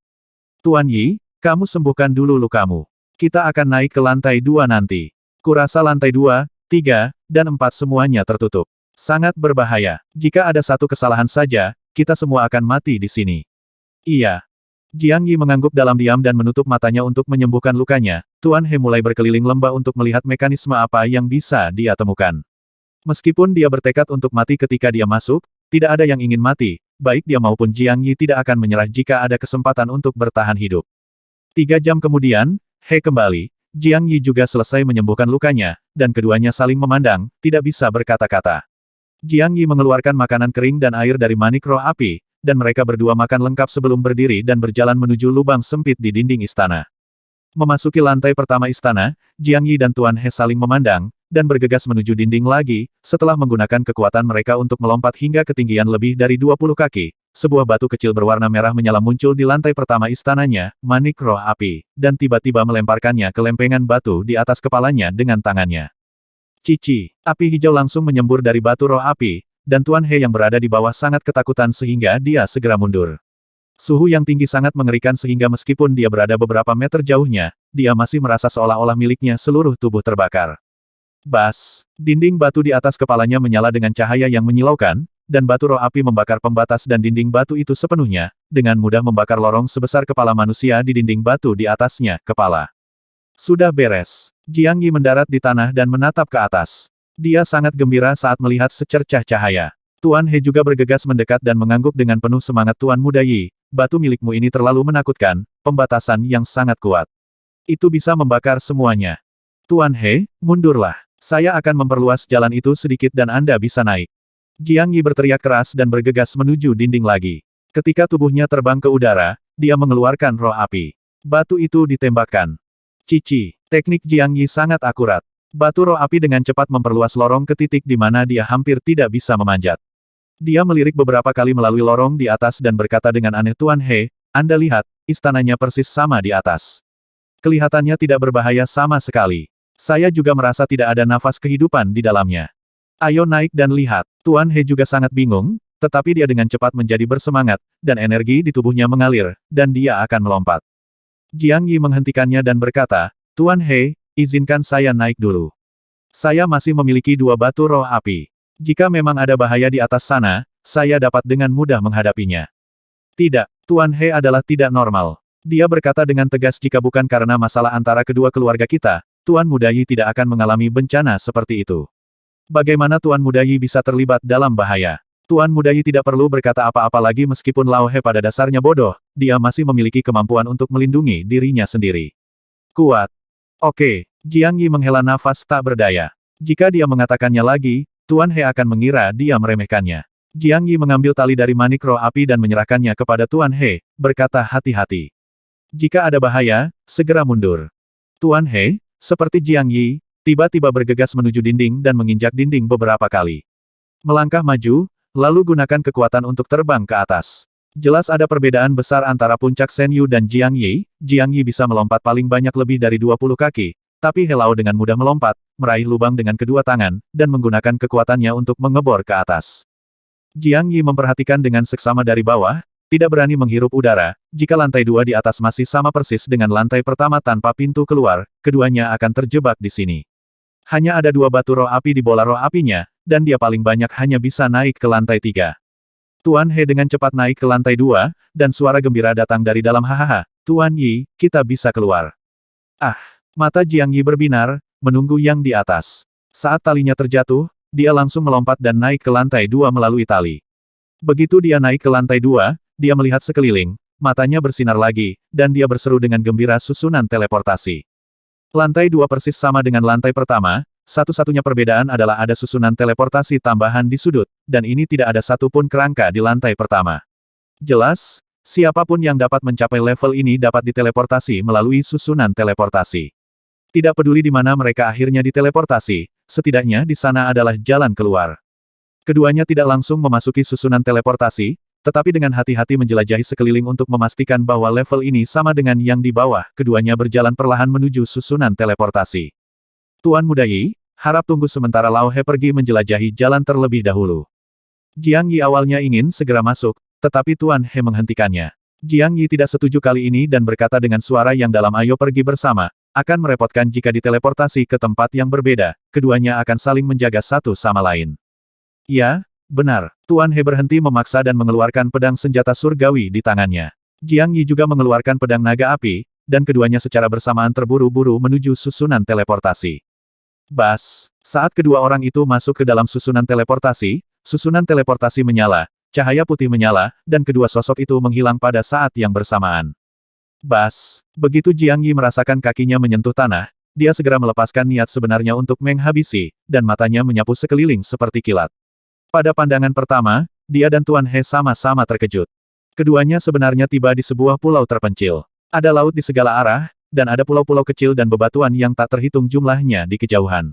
Tuan Yi, kamu sembuhkan dulu lukamu. Kita akan naik ke lantai 2 nanti. Kurasa lantai 2, 3, dan 4 semuanya tertutup. Sangat berbahaya. Jika ada satu kesalahan saja, kita semua akan mati di sini. Iya. Jiang Yi mengangguk dalam diam dan menutup matanya untuk menyembuhkan lukanya. Tuan He mulai berkeliling lembah untuk melihat mekanisme apa yang bisa dia temukan. Meskipun dia bertekad untuk mati ketika dia masuk, tidak ada yang ingin mati, baik dia maupun Jiang Yi tidak akan menyerah jika ada kesempatan untuk bertahan hidup. 3 jam kemudian, He kembali. Jiang Yi juga selesai menyembuhkan lukanya, dan keduanya saling memandang, tidak bisa berkata-kata. Jiang Yi mengeluarkan makanan kering dan air dari manik roh api, dan mereka berdua makan lengkap sebelum berdiri dan berjalan menuju lubang sempit di dinding istana. Memasuki lantai pertama istana, Jiang Yi dan Tuan He saling memandang, dan bergegas menuju dinding lagi, setelah menggunakan kekuatan mereka untuk melompat hingga ketinggian lebih dari 20 kaki. Sebuah batu kecil berwarna merah menyala muncul di lantai pertama istananya, manik roh api, dan tiba-tiba melemparkannya ke lempengan batu di atas kepalanya dengan tangannya. Cici, api hijau langsung menyembur dari batu roh api, dan Tuan He yang berada di bawah sangat ketakutan sehingga dia segera mundur. Suhu yang tinggi sangat mengerikan sehingga meskipun dia berada beberapa meter jauhnya, dia masih merasa seolah-olah miliknya seluruh tubuh terbakar. Bas, dinding batu di atas kepalanya menyala dengan cahaya yang menyilaukan, dan batu roh api membakar pembatas dan dinding batu itu sepenuhnya, dengan mudah membakar lorong sebesar kepala manusia di dinding batu di atasnya, kepala. Sudah beres. Jiang Yi mendarat di tanah dan menatap ke atas. Dia sangat gembira saat melihat secercah cahaya. Tuan He juga bergegas mendekat dan mengangguk dengan penuh semangat. Tuan Muda Yi, batu milikmu ini terlalu menakutkan, pembatasan yang sangat kuat. Itu bisa membakar semuanya. Tuan He, mundurlah. Saya akan memperluas jalan itu sedikit dan Anda bisa naik. Jiang Yi berteriak keras dan bergegas menuju dinding lagi. Ketika tubuhnya terbang ke udara, dia mengeluarkan roh api. Batu itu ditembakkan. Cici, teknik Jiang Yi sangat akurat. Batu roh api dengan cepat memperluas lorong ke titik di mana dia hampir tidak bisa memanjat. Dia melirik beberapa kali melalui lorong di atas dan berkata dengan aneh, Tuan He, Anda lihat, istananya persis sama di atas. Kelihatannya tidak berbahaya sama sekali. Saya juga merasa tidak ada nafas kehidupan di dalamnya. Ayo naik dan lihat. Tuan He juga sangat bingung, tetapi dia dengan cepat menjadi bersemangat, dan energi di tubuhnya mengalir, dan dia akan melompat. Jiang Yi menghentikannya dan berkata, Tuan He, izinkan saya naik dulu. Saya masih memiliki 2 batu roh api. Jika memang ada bahaya di atas sana, saya dapat dengan mudah menghadapinya. Tidak, Tuan He adalah tidak normal. Dia berkata dengan tegas, jika bukan karena masalah antara kedua keluarga kita, Tuan Muda Yi tidak akan mengalami bencana seperti itu. Bagaimana Tuan Muda Yi bisa terlibat dalam bahaya? Tuan Muda Yi tidak perlu berkata apa-apa lagi meskipun Lao He pada dasarnya bodoh, dia masih memiliki kemampuan untuk melindungi dirinya sendiri. Kuat. Oke, Jiang Yi menghela nafas tak berdaya. Jika dia mengatakannya lagi, Tuan He akan mengira dia meremehkannya. Jiang Yi mengambil tali dari manik roh api dan menyerahkannya kepada Tuan He, berkata hati-hati. Jika ada bahaya, segera mundur. Tuan He, seperti Jiang Yi, tiba-tiba bergegas menuju dinding dan menginjak dinding beberapa kali. Melangkah maju, lalu gunakan kekuatan untuk terbang ke atas. Jelas ada perbedaan besar antara puncak Shen Yu dan Jiang Yi. Jiang Yi bisa melompat paling banyak lebih dari 20 kaki, tapi He Lao dengan mudah melompat, meraih lubang dengan kedua tangan, dan menggunakan kekuatannya untuk mengebor ke atas. Jiang Yi memperhatikan dengan seksama dari bawah, tidak berani menghirup udara. Jika lantai 2 di atas masih sama persis dengan lantai pertama tanpa pintu keluar, keduanya akan terjebak di sini. Hanya ada 2 batu roh api di bola roh apinya, dan dia paling banyak hanya bisa naik ke lantai 3. Tuan He dengan cepat naik ke lantai 2, dan suara gembira datang dari dalam. Hahaha, Tuan Yi, kita bisa keluar. Ah! Mata Jiang Yi berbinar, menunggu yang di atas. Saat talinya terjatuh, dia langsung melompat dan naik ke lantai 2 melalui tali. Begitu dia naik ke lantai 2, dia melihat sekeliling, matanya bersinar lagi, dan dia berseru dengan gembira, susunan teleportasi. Lantai 2 persis sama dengan lantai pertama, satu-satunya perbedaan adalah ada susunan teleportasi tambahan di sudut, dan ini tidak ada satupun kerangka di lantai pertama. Jelas, siapapun yang dapat mencapai level ini dapat diteleportasi melalui susunan teleportasi. Tidak peduli di mana mereka akhirnya diteleportasi, setidaknya di sana adalah jalan keluar. Keduanya tidak langsung memasuki susunan teleportasi, tetapi dengan hati-hati menjelajahi sekeliling untuk memastikan bahwa level ini sama dengan yang di bawah. Keduanya berjalan perlahan menuju susunan teleportasi. Tuan Muda Yi, harap tunggu sementara Lao He pergi menjelajahi jalan terlebih dahulu. Jiang Yi awalnya ingin segera masuk, tetapi Tuan He menghentikannya. Jiang Yi tidak setuju kali ini dan berkata dengan suara yang dalam, ayo pergi bersama. Akan merepotkan jika diteleportasi ke tempat yang berbeda, keduanya akan saling menjaga satu sama lain. Ya, benar. Tuan He berhenti memaksa dan mengeluarkan pedang senjata surgawi di tangannya. Jiang Yi juga mengeluarkan pedang naga api, dan keduanya secara bersamaan terburu-buru menuju susunan teleportasi. Bas! Saat kedua orang itu masuk ke dalam susunan teleportasi menyala, cahaya putih menyala, dan kedua sosok itu menghilang pada saat yang bersamaan. Bas! Begitu Jiang Yi merasakan kakinya menyentuh tanah, dia segera melepaskan niat sebenarnya untuk menghabisi, dan matanya menyapu sekeliling seperti kilat. Pada pandangan pertama, dia dan Tuan He sama-sama terkejut. Keduanya sebenarnya tiba di sebuah pulau terpencil. Ada laut di segala arah, dan ada pulau-pulau kecil dan bebatuan yang tak terhitung jumlahnya di kejauhan.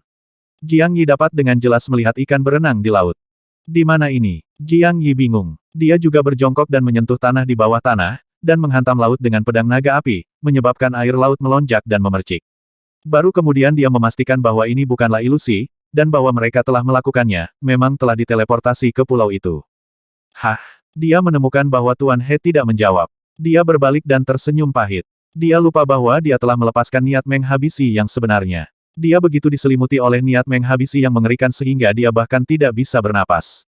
Jiang Yi dapat dengan jelas melihat ikan berenang di laut. Di mana ini? Jiang Yi bingung. Dia juga berjongkok dan menyentuh tanah di bawah tanah, dan menghantam laut dengan pedang naga api, menyebabkan air laut melonjak dan memercik. Baru kemudian dia memastikan bahwa ini bukanlah ilusi, dan bahwa mereka telah melakukannya, memang telah diteleportasi ke pulau itu. Hah? Dia menemukan bahwa Tuan He tidak menjawab. Dia berbalik dan tersenyum pahit. Dia lupa bahwa dia telah melepaskan niat menghabisi yang sebenarnya. Dia begitu diselimuti oleh niat menghabisi yang mengerikan sehingga dia bahkan tidak bisa bernapas.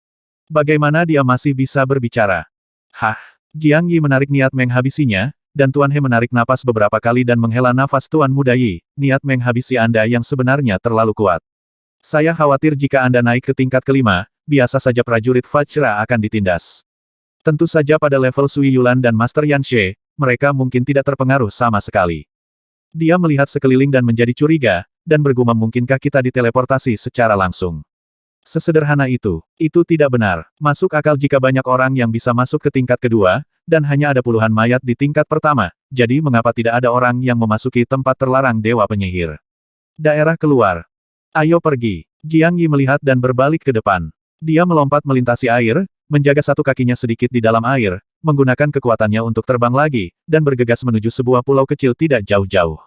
Bagaimana dia masih bisa berbicara? Hah? Jiang Yi menarik niat menghabisinya, dan Tuan He menarik napas beberapa kali dan menghela nafas. Tuan Muda Yi, niat menghabisi Anda yang sebenarnya terlalu kuat. Saya khawatir jika Anda naik ke tingkat kelima, biasa saja prajurit Fajra akan ditindas. Tentu saja pada level Sui Yulan dan Master Yan She, mereka mungkin tidak terpengaruh sama sekali. Dia melihat sekeliling dan menjadi curiga, dan bergumam, mungkinkah kita diteleportasi secara langsung? Sesederhana itu tidak benar. Masuk akal jika banyak orang yang bisa masuk ke tingkat kedua, dan hanya ada puluhan mayat di tingkat pertama, jadi mengapa tidak ada orang yang memasuki tempat terlarang Dewa Penyihir? Daerah keluar. Ayo pergi. Jiang Yi melihat dan berbalik ke depan. Dia melompat melintasi air, menjaga satu kakinya sedikit di dalam air, menggunakan kekuatannya untuk terbang lagi, dan bergegas menuju sebuah pulau kecil tidak jauh-jauh.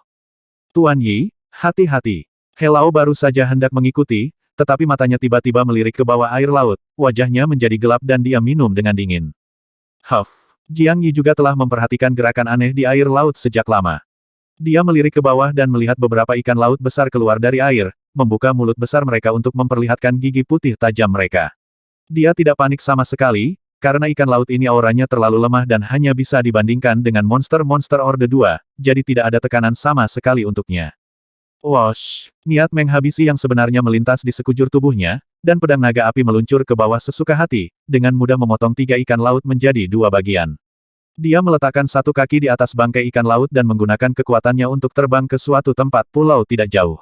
Tuan Yi, hati-hati. Helao baru saja hendak mengikuti, tetapi matanya tiba-tiba melirik ke bawah air laut, wajahnya menjadi gelap dan dia minum dengan dingin. Huff. Jiang Yi juga telah memperhatikan gerakan aneh di air laut sejak lama. Dia melirik ke bawah dan melihat beberapa ikan laut besar keluar dari air, membuka mulut besar mereka untuk memperlihatkan gigi putih tajam mereka. Dia tidak panik sama sekali, karena ikan laut ini auranya terlalu lemah dan hanya bisa dibandingkan dengan monster-monster Orde 2, jadi tidak ada tekanan sama sekali untuknya. Wosh! Niat menghabisi yang sebenarnya melintas di sekujur tubuhnya, dan pedang naga api meluncur ke bawah sesuka hati, dengan mudah memotong 3 ikan laut menjadi 2 bagian. Dia meletakkan satu kaki di atas bangkai ikan laut dan menggunakan kekuatannya untuk terbang ke suatu tempat pulau tidak jauh.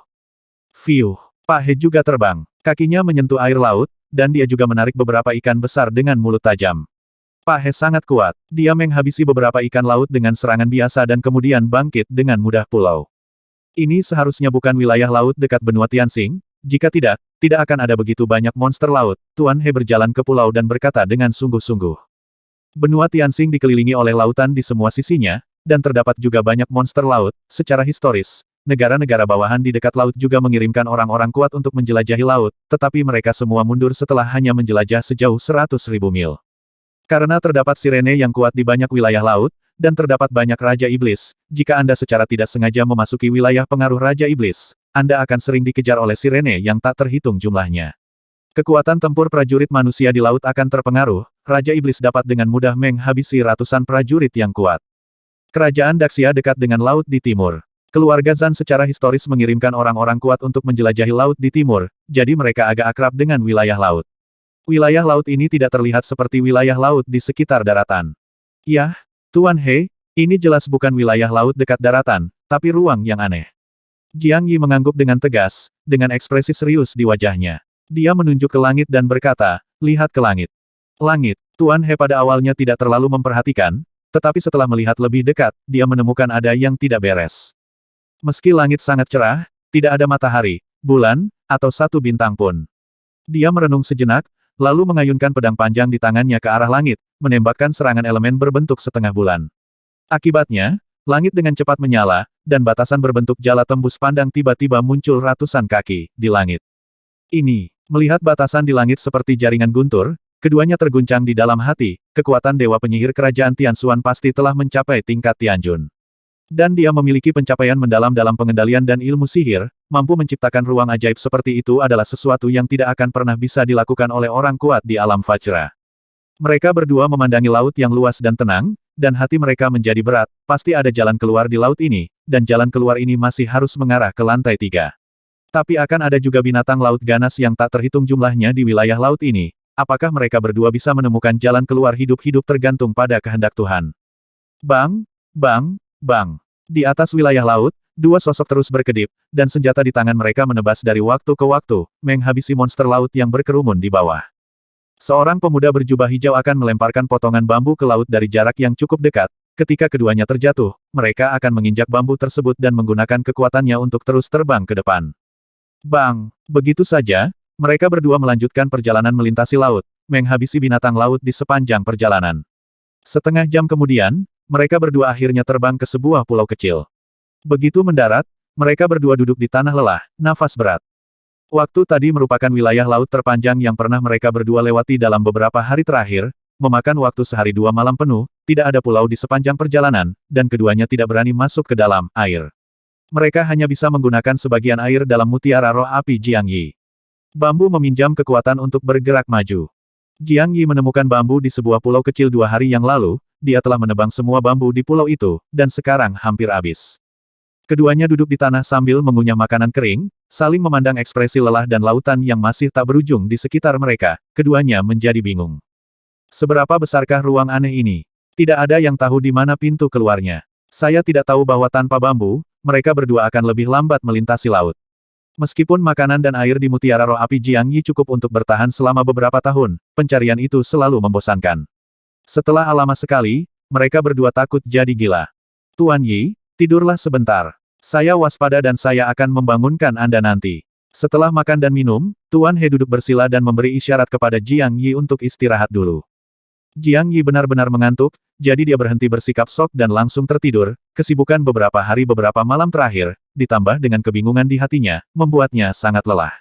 Fiuh! Pak He juga terbang. Kakinya menyentuh air laut, dan dia juga menarik beberapa ikan besar dengan mulut tajam. Pak He sangat kuat. Dia menghabisi beberapa ikan laut dengan serangan biasa dan kemudian bangkit dengan mudah pulau. Ini seharusnya bukan wilayah laut dekat benua Tianxing, jika tidak akan ada begitu banyak monster laut. Tuan He berjalan ke pulau dan berkata dengan sungguh-sungguh. Benua Tianxing dikelilingi oleh lautan di semua sisinya, dan terdapat juga banyak monster laut. Secara historis, negara-negara bawahan di dekat laut juga mengirimkan orang-orang kuat untuk menjelajahi laut, tetapi mereka semua mundur setelah hanya menjelajah sejauh 100.000 mil. Karena terdapat sirene yang kuat di banyak wilayah laut, dan terdapat banyak Raja Iblis, jika Anda secara tidak sengaja memasuki wilayah pengaruh Raja Iblis, Anda akan sering dikejar oleh sirene yang tak terhitung jumlahnya. Kekuatan tempur prajurit manusia di laut akan terpengaruh, Raja Iblis dapat dengan mudah menghabisi ratusan prajurit yang kuat. Kerajaan Daxia dekat dengan laut di timur. Keluarga Zan secara historis mengirimkan orang-orang kuat untuk menjelajahi laut di timur, jadi mereka agak akrab dengan wilayah laut. Wilayah laut ini tidak terlihat seperti wilayah laut di sekitar daratan. Yah, Tuan He, ini jelas bukan wilayah laut dekat daratan, tapi ruang yang aneh. Jiang Yi mengangguk dengan tegas, dengan ekspresi serius di wajahnya. Dia menunjuk ke langit dan berkata, lihat ke langit. Langit, Tuan He pada awalnya tidak terlalu memperhatikan, tetapi setelah melihat lebih dekat, dia menemukan ada yang tidak beres. Meski langit sangat cerah, tidak ada matahari, bulan, atau satu bintang pun. Dia merenung sejenak, lalu mengayunkan pedang panjang di tangannya ke arah langit, menembakkan serangan elemen berbentuk setengah bulan. Akibatnya, langit dengan cepat menyala, dan batasan berbentuk jala tembus pandang tiba-tiba muncul ratusan kaki di langit. Ini, melihat batasan di langit seperti jaringan guntur, keduanya terguncang di dalam hati, kekuatan Dewa Penyihir Kerajaan Tianxuan pasti telah mencapai tingkat Tianjun. Dan dia memiliki pencapaian mendalam dalam pengendalian dan ilmu sihir, mampu menciptakan ruang ajaib seperti itu adalah sesuatu yang tidak akan pernah bisa dilakukan oleh orang kuat di alam Fajra. Mereka berdua memandangi laut yang luas dan tenang, dan hati mereka menjadi berat, pasti ada jalan keluar di laut ini, dan jalan keluar ini masih harus mengarah ke lantai 3. Tapi akan ada juga binatang laut ganas yang tak terhitung jumlahnya di wilayah laut ini. Apakah mereka berdua bisa menemukan jalan keluar hidup-hidup tergantung pada kehendak Tuhan. Bang, bang, bang. Di atas wilayah laut, dua sosok terus berkedip, dan senjata di tangan mereka menebas dari waktu ke waktu, menghabisi monster laut yang berkerumun di bawah. Seorang pemuda berjubah hijau akan melemparkan potongan bambu ke laut dari jarak yang cukup dekat. Ketika keduanya terjatuh, mereka akan menginjak bambu tersebut dan menggunakan kekuatannya untuk terus terbang ke depan. Bang! Begitu saja, mereka berdua melanjutkan perjalanan melintasi laut, menghabisi binatang laut di sepanjang perjalanan. Setengah jam kemudian, mereka berdua akhirnya terbang ke sebuah pulau kecil. Begitu mendarat, mereka berdua duduk di tanah lelah, nafas berat. Waktu tadi merupakan wilayah laut terpanjang yang pernah mereka berdua lewati dalam beberapa hari terakhir, memakan waktu sehari 2 malam penuh, tidak ada pulau di sepanjang perjalanan, dan keduanya tidak berani masuk ke dalam air. Mereka hanya bisa menggunakan sebagian air dalam mutiara roh api Jiang Yi. Bambu meminjam kekuatan untuk bergerak maju. Jiang Yi menemukan bambu di sebuah pulau kecil 2 hari yang lalu, dia telah menebang semua bambu di pulau itu, dan sekarang hampir habis. Keduanya duduk di tanah sambil mengunyah makanan kering, saling memandang ekspresi lelah dan lautan yang masih tak berujung di sekitar mereka, keduanya menjadi bingung. Seberapa besarkah ruang aneh ini? Tidak ada yang tahu di mana pintu keluarnya. Saya tidak tahu bahwa tanpa bambu, mereka berdua akan lebih lambat melintasi laut. Meskipun makanan dan air di Mutiara Roh Api Jiang Yi cukup untuk bertahan selama beberapa tahun, pencarian itu selalu membosankan. Setelah lama sekali, mereka berdua takut jadi gila. Tuan Yi, tidurlah sebentar. Saya waspada dan saya akan membangunkan Anda nanti. Setelah makan dan minum, Tuan He duduk bersila dan memberi isyarat kepada Jiang Yi untuk istirahat dulu. Jiang Yi benar-benar mengantuk, jadi dia berhenti bersikap sok dan langsung tertidur. Kesibukan beberapa hari beberapa malam terakhir, ditambah dengan kebingungan di hatinya, membuatnya sangat lelah.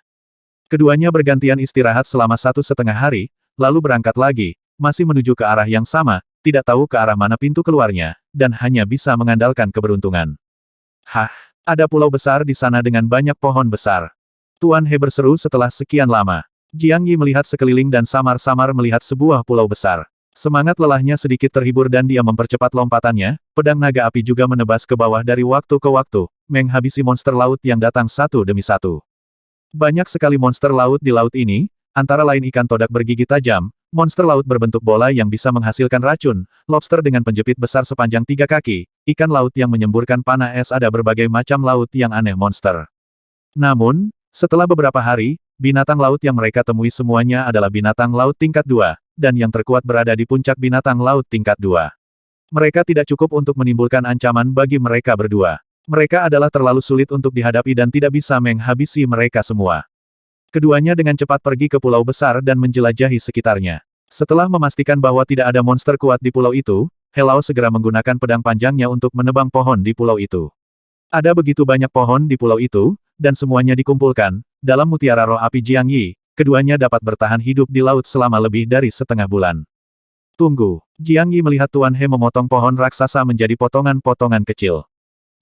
Keduanya bergantian istirahat selama 1,5 hari, lalu berangkat lagi, masih menuju ke arah yang sama, tidak tahu ke arah mana pintu keluarnya, dan hanya bisa mengandalkan keberuntungan. Hah, ada pulau besar di sana dengan banyak pohon besar. Tuan He berseru setelah sekian lama. Jiang Yi melihat sekeliling dan samar-samar melihat sebuah pulau besar. Semangat lelahnya sedikit terhibur dan dia mempercepat lompatannya, pedang naga api juga menebas ke bawah dari waktu ke waktu, menghabisi monster laut yang datang satu demi satu. Banyak sekali monster laut di laut ini, antara lain ikan todak bergigi tajam, monster laut berbentuk bola yang bisa menghasilkan racun, lobster dengan penjepit besar sepanjang 3 kaki, ikan laut yang menyemburkan panah es, ada berbagai macam laut yang aneh monster. Namun, setelah beberapa hari, binatang laut yang mereka temui semuanya adalah binatang laut tingkat 2, dan yang terkuat berada di puncak binatang laut tingkat 2. Mereka tidak cukup untuk menimbulkan ancaman bagi mereka berdua. Mereka adalah terlalu sulit untuk dihadapi dan tidak bisa menghabisi mereka semua. Keduanya dengan cepat pergi ke pulau besar dan menjelajahi sekitarnya. Setelah memastikan bahwa tidak ada monster kuat di pulau itu, He Lao segera menggunakan pedang panjangnya untuk menebang pohon di pulau itu. Ada begitu banyak pohon di pulau itu, dan semuanya dikumpulkan, dalam Mutiara Roh Api Jiang Yi, keduanya dapat bertahan hidup di laut selama lebih dari setengah bulan. Tunggu, Jiang Yi melihat Tuan He memotong pohon raksasa menjadi potongan-potongan kecil.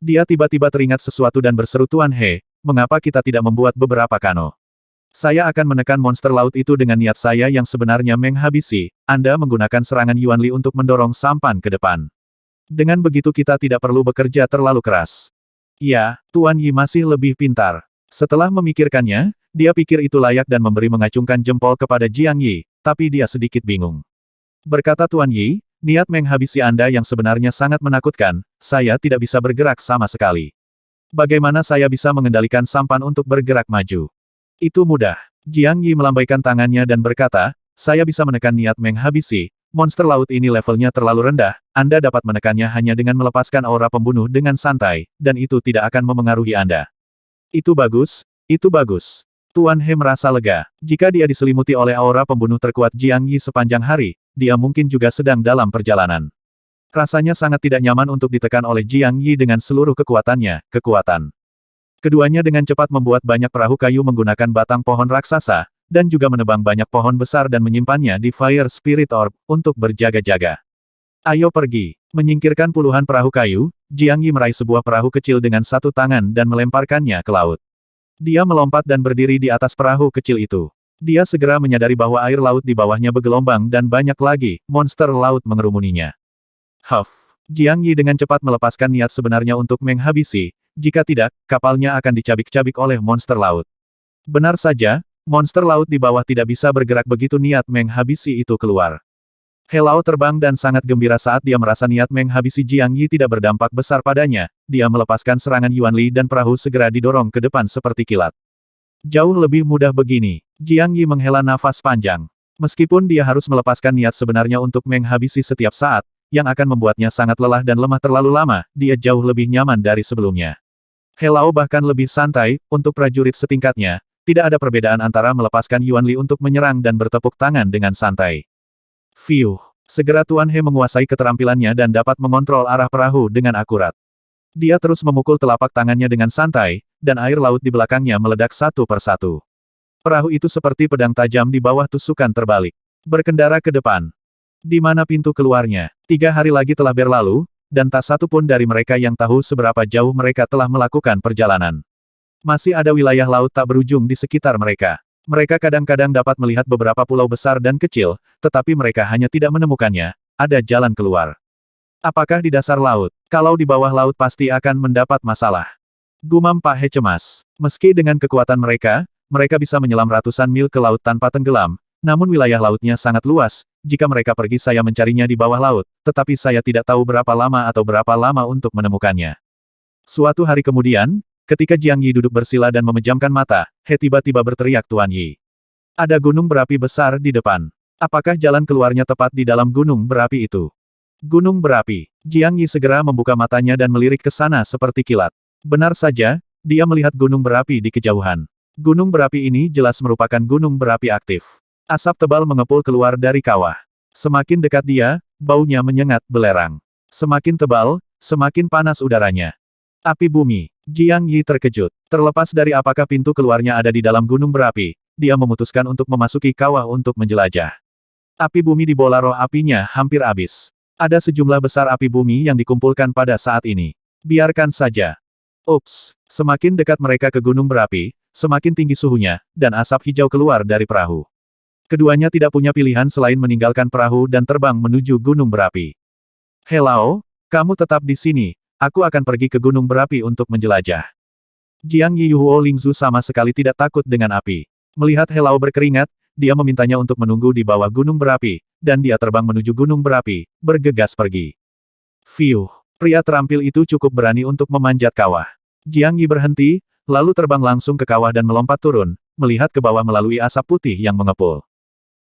Dia tiba-tiba teringat sesuatu dan berseru, Tuan He, mengapa kita tidak membuat beberapa kano? Saya akan menekan monster laut itu dengan niat saya yang sebenarnya menghabisi, Anda menggunakan serangan Yuan Li untuk mendorong sampan ke depan. Dengan begitu kita tidak perlu bekerja terlalu keras. Ya, Tuan Yi masih lebih pintar. Setelah memikirkannya, dia pikir itu layak dan memberi mengacungkan jempol kepada Jiang Yi, tapi dia sedikit bingung. Berkata Tuan Yi, niat menghabisi Anda yang sebenarnya sangat menakutkan, saya tidak bisa bergerak sama sekali. Bagaimana saya bisa mengendalikan sampan untuk bergerak maju? Itu mudah. Jiang Yi melambaikan tangannya dan berkata, saya bisa menekan niat menghabisi, monster laut ini levelnya terlalu rendah, Anda dapat menekannya hanya dengan melepaskan aura pembunuh dengan santai, dan itu tidak akan memengaruhi Anda. Itu bagus, itu bagus. Tuan He merasa lega. Jika dia diselimuti oleh aura pembunuh terkuat Jiang Yi sepanjang hari, dia mungkin juga sedang dalam perjalanan. Rasanya sangat tidak nyaman untuk ditekan oleh Jiang Yi dengan seluruh kekuatannya, kekuatan. Keduanya dengan cepat membuat banyak perahu kayu menggunakan batang pohon raksasa, dan juga menebang banyak pohon besar dan menyimpannya di Fire Spirit Orb, untuk berjaga-jaga. Ayo pergi. Menyingkirkan puluhan perahu kayu, Jiang Yi meraih sebuah perahu kecil dengan satu tangan dan melemparkannya ke laut. Dia melompat dan berdiri di atas perahu kecil itu. Dia segera menyadari bahwa air laut di bawahnya bergelombang dan banyak lagi, monster laut mengerumuninya. Huff. Jiang Yi dengan cepat melepaskan niat sebenarnya untuk menghabisi, jika tidak, kapalnya akan dicabik-cabik oleh monster laut. Benar saja, monster laut di bawah tidak bisa bergerak begitu niat menghabisi itu keluar. He Lao terbang dan sangat gembira saat dia merasa niat menghabisi Jiang Yi tidak berdampak besar padanya, dia melepaskan serangan Yuan Li dan perahu segera didorong ke depan seperti kilat. Jauh lebih mudah begini. Jiang Yi menghela nafas panjang. Meskipun dia harus melepaskan niat sebenarnya untuk menghabisi setiap saat, yang akan membuatnya sangat lelah dan lemah terlalu lama, dia jauh lebih nyaman dari sebelumnya. He Lao bahkan lebih santai, untuk prajurit setingkatnya, tidak ada perbedaan antara melepaskan Yuan Li untuk menyerang dan bertepuk tangan dengan santai. Fiuh. Segera Tuan He menguasai keterampilannya dan dapat mengontrol arah perahu dengan akurat. Dia terus memukul telapak tangannya dengan santai, dan air laut di belakangnya meledak satu persatu. Perahu itu seperti pedang tajam di bawah tusukan terbalik. Berkendara ke depan. Di mana pintu keluarnya? 3 hari lagi telah berlalu, dan tak satu pun dari mereka yang tahu seberapa jauh mereka telah melakukan perjalanan. Masih ada wilayah laut tak berujung di sekitar mereka. Mereka kadang-kadang dapat melihat beberapa pulau besar dan kecil, tetapi mereka hanya tidak menemukannya, ada jalan keluar. Apakah di dasar laut? Kalau di bawah laut pasti akan mendapat masalah. Gumam Pak He cemas. Meski dengan kekuatan mereka, mereka bisa menyelam ratusan mil ke laut tanpa tenggelam, namun wilayah lautnya sangat luas, jika mereka pergi saya mencarinya di bawah laut, tetapi saya tidak tahu berapa lama untuk menemukannya. Suatu hari kemudian, Ketika Jiang Yi duduk bersila dan memejamkan mata, He tiba-tiba berteriak Tuan Yi. Ada gunung berapi besar di depan. Apakah jalan keluarnya tepat di dalam gunung berapi itu? Gunung berapi. Jiang Yi segera membuka matanya dan melirik ke sana seperti kilat. Benar saja, dia melihat gunung berapi di kejauhan. Gunung berapi ini jelas merupakan gunung berapi aktif. Asap tebal mengepul keluar dari kawah. Semakin dekat dia, baunya menyengat belerang. Semakin tebal, semakin panas udaranya. Api bumi. Jiang Yi terkejut. Terlepas dari apakah pintu keluarnya ada di dalam gunung berapi, dia memutuskan untuk memasuki kawah untuk menjelajah. Api bumi di bola roh apinya hampir habis. Ada sejumlah besar api bumi yang dikumpulkan pada saat ini. Biarkan saja. Ups, semakin dekat mereka ke gunung berapi, semakin tinggi suhunya, dan asap hijau keluar dari perahu. Keduanya tidak punya pilihan selain meninggalkan perahu dan terbang menuju gunung berapi. Hello, kamu tetap di sini, aku akan pergi ke gunung berapi untuk menjelajah. Jiang Yi Huo Lingzu sama sekali tidak takut dengan api. Melihat Helao berkeringat, dia memintanya untuk menunggu di bawah gunung berapi, dan dia terbang menuju gunung berapi, bergegas pergi. Fiuh, pria terampil itu cukup berani untuk memanjat kawah. Jiang Yi berhenti, lalu terbang langsung ke kawah dan melompat turun, melihat ke bawah melalui asap putih yang mengepul.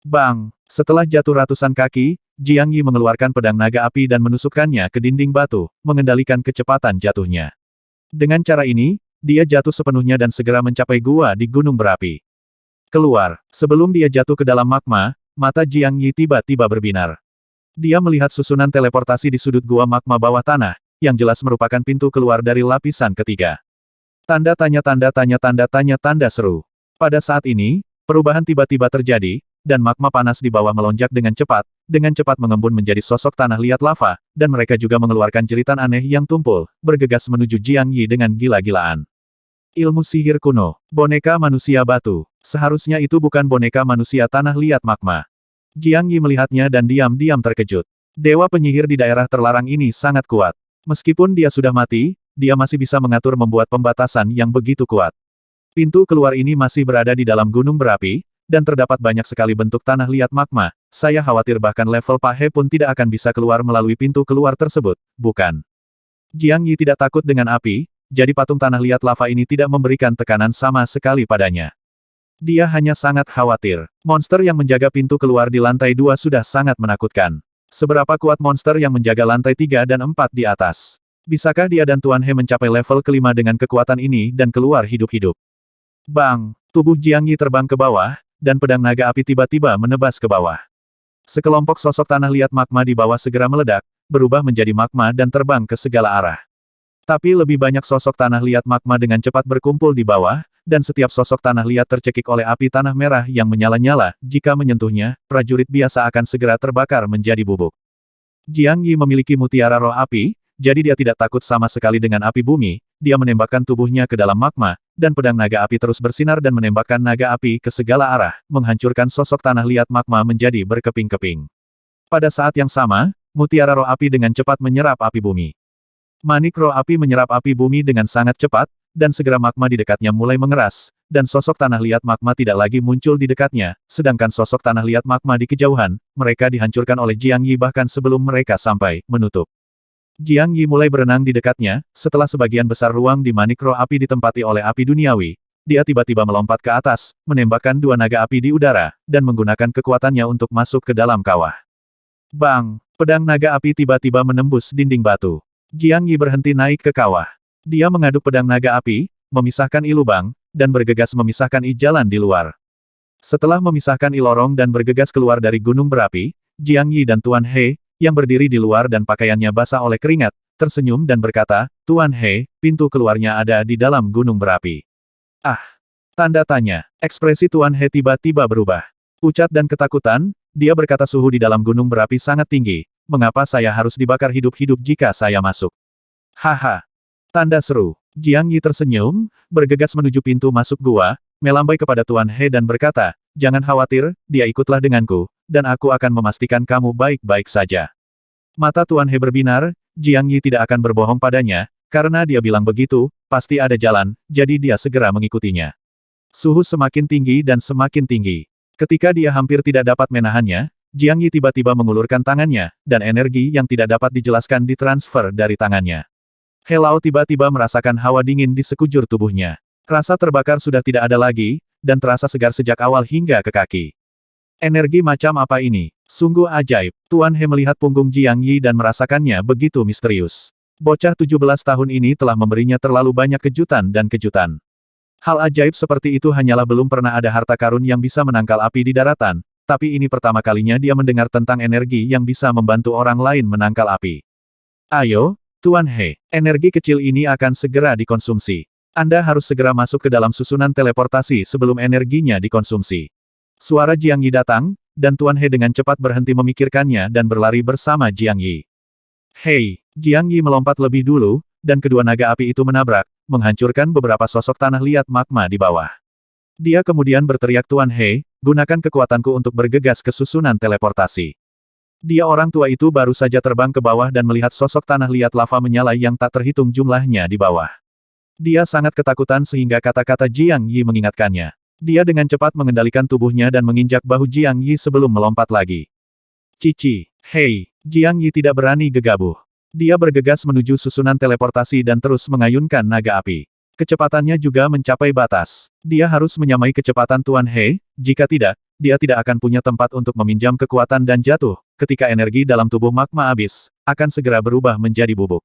Bang! Setelah jatuh ratusan kaki, Jiang Yi mengeluarkan pedang naga api dan menusukkannya ke dinding batu, mengendalikan kecepatan jatuhnya. Dengan cara ini, dia jatuh sepenuhnya dan segera mencapai gua di gunung berapi. Keluar, sebelum dia jatuh ke dalam magma, mata Jiang Yi tiba-tiba berbinar. Dia melihat susunan teleportasi di sudut gua magma bawah tanah, yang jelas merupakan pintu keluar dari lapisan ketiga. Tanda tanya seru. Pada saat ini, perubahan tiba-tiba terjadi, dan magma panas di bawah melonjak dengan cepat mengembun menjadi sosok tanah liat lava, dan mereka juga mengeluarkan jeritan aneh yang tumpul, bergegas menuju Jiang Yi dengan gila-gilaan. Ilmu sihir kuno, boneka manusia batu. Seharusnya itu bukan boneka manusia tanah liat magma. Jiang Yi melihatnya dan diam-diam terkejut. Dewa penyihir di daerah terlarang ini sangat kuat. Meskipun dia sudah mati, dia masih bisa mengatur membuat pembatasan yang begitu kuat. Pintu keluar ini masih berada di dalam gunung berapi, dan terdapat banyak sekali bentuk tanah liat magma. Saya khawatir bahkan level Pak He pun tidak akan bisa keluar melalui pintu keluar tersebut, bukan? Jiang Yi tidak takut dengan api, jadi patung tanah liat lava ini tidak memberikan tekanan sama sekali padanya. Dia hanya sangat khawatir. Monster yang menjaga pintu keluar di lantai 2 sudah sangat menakutkan. Seberapa kuat monster yang menjaga lantai 3 dan 4 di atas? Bisakah dia dan Tuan He mencapai level kelima dengan kekuatan ini dan keluar hidup-hidup? Bang! Tubuh Jiang Yi terbang ke bawah, dan pedang naga api tiba-tiba menebas ke bawah. Sekelompok sosok tanah liat magma di bawah segera meledak, berubah menjadi magma dan terbang ke segala arah. Tapi lebih banyak sosok tanah liat magma dengan cepat berkumpul di bawah, dan setiap sosok tanah liat tercekik oleh api tanah merah yang menyala-nyala, jika menyentuhnya, prajurit biasa akan segera terbakar menjadi bubuk. Jiang Yi memiliki mutiara roh api, jadi dia tidak takut sama sekali dengan api bumi, dia menembakkan tubuhnya ke dalam magma, dan pedang naga api terus bersinar dan menembakkan naga api ke segala arah, menghancurkan sosok tanah liat magma menjadi berkeping-keping. Pada saat yang sama, mutiara roh api dengan cepat menyerap api bumi. Manik roh api menyerap api bumi dengan sangat cepat, dan segera magma di dekatnya mulai mengeras, dan sosok tanah liat magma tidak lagi muncul di dekatnya, sedangkan sosok tanah liat magma di kejauhan, mereka dihancurkan oleh Jiang Yi bahkan sebelum mereka sampai menutup. Jiang Yi mulai berenang di dekatnya, setelah sebagian besar ruang di manik roh api ditempati oleh api duniawi, dia tiba-tiba melompat ke atas, menembakkan dua naga api di udara, dan menggunakan kekuatannya untuk masuk ke dalam kawah. Bang! Pedang naga api tiba-tiba menembus dinding batu. Jiang Yi berhenti naik ke kawah. Dia mengaduk pedang naga api, memisahkan I lubang, dan bergegas memisahkan I jalan di luar. Setelah memisahkan I lorong dan bergegas keluar dari gunung berapi, Jiang Yi dan Tuan He, yang berdiri di luar dan pakaiannya basah oleh keringat, tersenyum dan berkata, Tuan He, pintu keluarnya ada di dalam gunung berapi. Ah! Tanda tanya. Ekspresi Tuan He tiba-tiba berubah. Pucat dan ketakutan, dia berkata suhu di dalam gunung berapi sangat tinggi. Mengapa saya harus dibakar hidup-hidup jika saya masuk? Haha. Tanda seru. Jiang Yi tersenyum, bergegas menuju pintu masuk gua, melambai kepada Tuan He dan berkata, jangan khawatir, dia ikutlah denganku, dan aku akan memastikan kamu baik-baik saja. Mata Tuan He berbinar, Jiang Yi tidak akan berbohong padanya, karena dia bilang begitu, pasti ada jalan, jadi dia segera mengikutinya. Suhu semakin tinggi dan semakin tinggi. Ketika dia hampir tidak dapat menahannya, Jiang Yi tiba-tiba mengulurkan tangannya, dan energi yang tidak dapat dijelaskan ditransfer dari tangannya. He Lao tiba-tiba merasakan hawa dingin di sekujur tubuhnya. Rasa terbakar sudah tidak ada lagi, dan terasa segar sejak awal hingga ke kaki. Energi macam apa ini? Sungguh ajaib. Tuan He melihat punggung Jiang Yi dan merasakannya begitu misterius. Bocah 17 tahun ini telah memberinya terlalu banyak kejutan dan kejutan. Hal ajaib seperti itu hanyalah belum pernah ada harta karun yang bisa menangkal api di daratan, tapi ini pertama kalinya dia mendengar tentang energi yang bisa membantu orang lain menangkal api. Ayo, Tuan He, energi kecil ini akan segera dikonsumsi. Anda harus segera masuk ke dalam susunan teleportasi sebelum energinya dikonsumsi. Suara Jiang Yi datang, dan Tuan He dengan cepat berhenti memikirkannya dan berlari bersama Jiang Yi. Hei, Jiang Yi melompat lebih dulu, dan kedua naga api itu menabrak, menghancurkan beberapa sosok tanah liat magma di bawah. Dia kemudian berteriak, Tuan He, gunakan kekuatanku untuk bergegas ke susunan teleportasi. Dia orang tua itu baru saja terbang ke bawah dan melihat sosok tanah liat lava menyala yang tak terhitung jumlahnya di bawah. Dia sangat ketakutan sehingga kata-kata Jiang Yi mengingatkannya. Dia dengan cepat mengendalikan tubuhnya dan menginjak bahu Jiang Yi sebelum melompat lagi. Cici, hei, Jiang Yi tidak berani gegabah. Dia bergegas menuju susunan teleportasi dan terus mengayunkan naga api. Kecepatannya juga mencapai batas. Dia harus menyamai kecepatan Tuan He, jika tidak, dia tidak akan punya tempat untuk meminjam kekuatan dan jatuh, ketika energi dalam tubuh magma habis, akan segera berubah menjadi bubuk.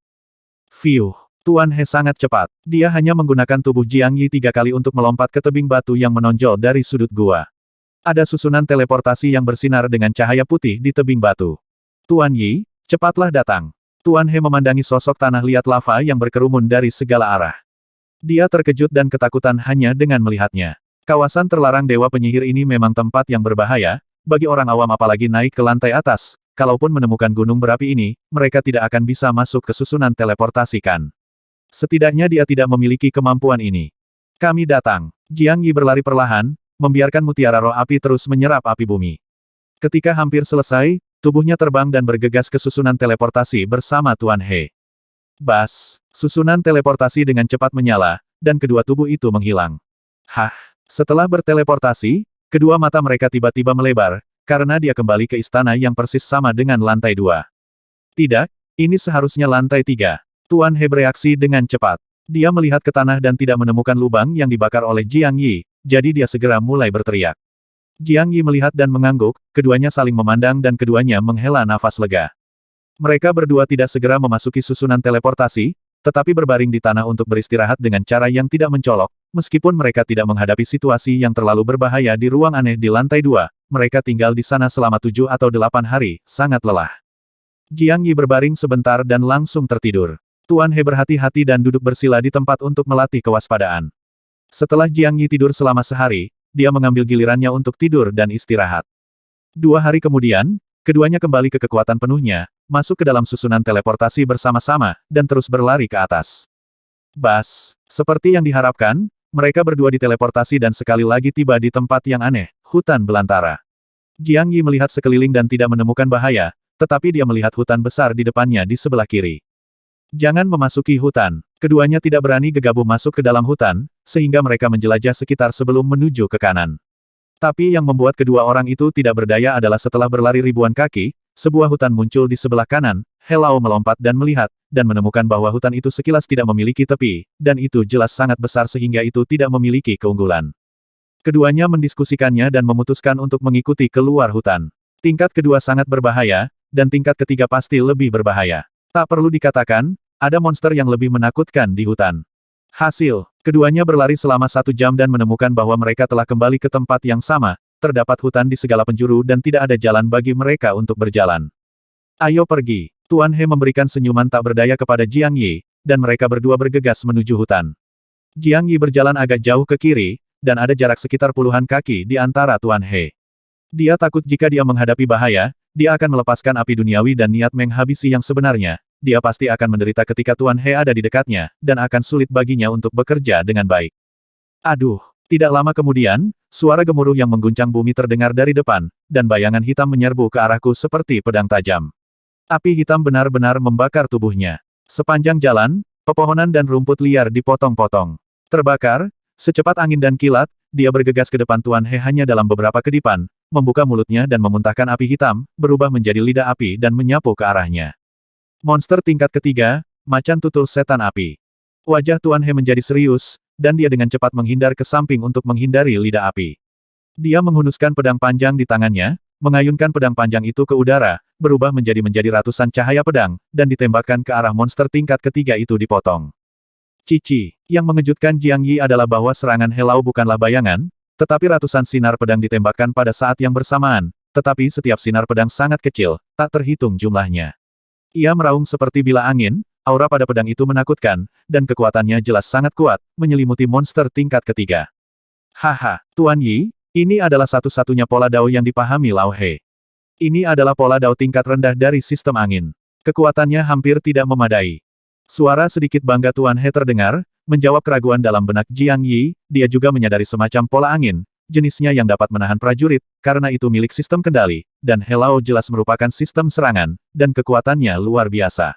Fiuh, Tuan He sangat cepat. Dia hanya menggunakan tubuh Jiang Yi 3 kali untuk melompat ke tebing batu yang menonjol dari sudut gua. Ada susunan teleportasi yang bersinar dengan cahaya putih di tebing batu. Tuan Yi, cepatlah datang. Tuan He memandangi sosok tanah liat lava yang berkerumun dari segala arah. Dia terkejut dan ketakutan hanya dengan melihatnya. Kawasan terlarang Dewa Penyihir ini memang tempat yang berbahaya, bagi orang awam apalagi naik ke lantai atas, kalaupun menemukan gunung berapi ini, mereka tidak akan bisa masuk ke susunan teleportasi kan. Setidaknya dia tidak memiliki kemampuan ini. Kami datang. Jiang Yi berlari perlahan, membiarkan mutiara roh api terus menyerap api bumi. Ketika hampir selesai, tubuhnya terbang dan bergegas ke susunan teleportasi bersama Tuan He. Bas, susunan teleportasi dengan cepat menyala, dan kedua tubuh itu menghilang. Hah, setelah berteleportasi, kedua mata mereka tiba-tiba melebar, karena dia kembali ke istana yang persis sama dengan lantai 2. Tidak, ini seharusnya lantai 3. Tuan He bereaksi dengan cepat. Dia melihat ke tanah dan tidak menemukan lubang yang dibakar oleh Jiang Yi, jadi dia segera mulai berteriak. Jiang Yi melihat dan mengangguk, keduanya saling memandang dan keduanya menghela nafas lega. Mereka berdua tidak segera memasuki susunan teleportasi, tetapi berbaring di tanah untuk beristirahat dengan cara yang tidak mencolok, meskipun mereka tidak menghadapi situasi yang terlalu berbahaya di ruang aneh di lantai 2, mereka tinggal di sana selama 7 atau 8 hari, sangat lelah. Jiang Yi berbaring sebentar dan langsung tertidur. Tuan He berhati-hati dan duduk bersila di tempat untuk melatih kewaspadaan. Setelah Jiang Yi tidur selama sehari, dia mengambil gilirannya untuk tidur dan istirahat. 2 hari kemudian, keduanya kembali ke kekuatan penuhnya, masuk ke dalam susunan teleportasi bersama-sama, dan terus berlari ke atas. Bas, seperti yang diharapkan, mereka berdua diteleportasi dan sekali lagi tiba di tempat yang aneh, hutan belantara. Jiang Yi melihat sekeliling dan tidak menemukan bahaya, tetapi dia melihat hutan besar di depannya di sebelah kiri. Jangan memasuki hutan. Keduanya tidak berani gegabah masuk ke dalam hutan, sehingga mereka menjelajah sekitar sebelum menuju ke kanan. Tapi yang membuat kedua orang itu tidak berdaya adalah setelah berlari ribuan kaki, sebuah hutan muncul di sebelah kanan. He Lao melompat dan melihat, dan menemukan bahwa hutan itu sekilas tidak memiliki tepi, dan itu jelas sangat besar sehingga itu tidak memiliki keunggulan. Keduanya mendiskusikannya dan memutuskan untuk mengikuti keluar hutan. Tingkat kedua sangat berbahaya, dan tingkat ketiga pasti lebih berbahaya. Tak perlu dikatakan, ada monster yang lebih menakutkan di hutan. Hasil, keduanya berlari selama 1 jam dan menemukan bahwa mereka telah kembali ke tempat yang sama, terdapat hutan di segala penjuru dan tidak ada jalan bagi mereka untuk berjalan. Ayo pergi. Tuan He memberikan senyuman tak berdaya kepada Jiang Yi, dan mereka berdua bergegas menuju hutan. Jiang Yi berjalan agak jauh ke kiri, dan ada jarak sekitar puluhan kaki di antara Tuan He. Dia takut jika dia menghadapi bahaya, dia akan melepaskan api duniawi dan niat menghabisi yang sebenarnya. Dia pasti akan menderita ketika Tuan He ada di dekatnya, dan akan sulit baginya untuk bekerja dengan baik. Aduh, tidak lama kemudian, suara gemuruh yang mengguncang bumi terdengar dari depan, dan bayangan hitam menyerbu ke arahku seperti pedang tajam. Api hitam benar-benar membakar tubuhnya. Sepanjang jalan, pepohonan dan rumput liar dipotong-potong. Terbakar, secepat angin dan kilat, dia bergegas ke depan Tuan He hanya dalam beberapa kedipan, membuka mulutnya dan memuntahkan api hitam, berubah menjadi lidah api dan menyapu ke arahnya. Monster tingkat ketiga, macan tutul setan api. Wajah Tuan He menjadi serius, dan dia dengan cepat menghindar ke samping untuk menghindari lidah api. Dia menghunuskan pedang panjang di tangannya, mengayunkan pedang panjang itu ke udara, berubah menjadi ratusan cahaya pedang, dan ditembakkan ke arah monster tingkat ketiga itu dipotong. Cici, yang mengejutkan Jiang Yi adalah bahwa serangan Helau bukanlah bayangan, tetapi ratusan sinar pedang ditembakkan pada saat yang bersamaan, tetapi setiap sinar pedang sangat kecil, tak terhitung jumlahnya. Ia meraung seperti bila angin, aura pada pedang itu menakutkan, dan kekuatannya jelas sangat kuat, menyelimuti monster tingkat ketiga. Haha, Tuan Yi, ini adalah satu-satunya pola dao yang dipahami Lao He. Ini adalah pola dao tingkat rendah dari sistem angin. Kekuatannya hampir tidak memadai. Suara sedikit bangga Tuan He terdengar, menjawab keraguan dalam benak Jiang Yi, dia juga menyadari semacam pola angin, jenisnya yang dapat menahan prajurit, karena itu milik sistem kendali, dan Helao jelas merupakan sistem serangan, dan kekuatannya luar biasa.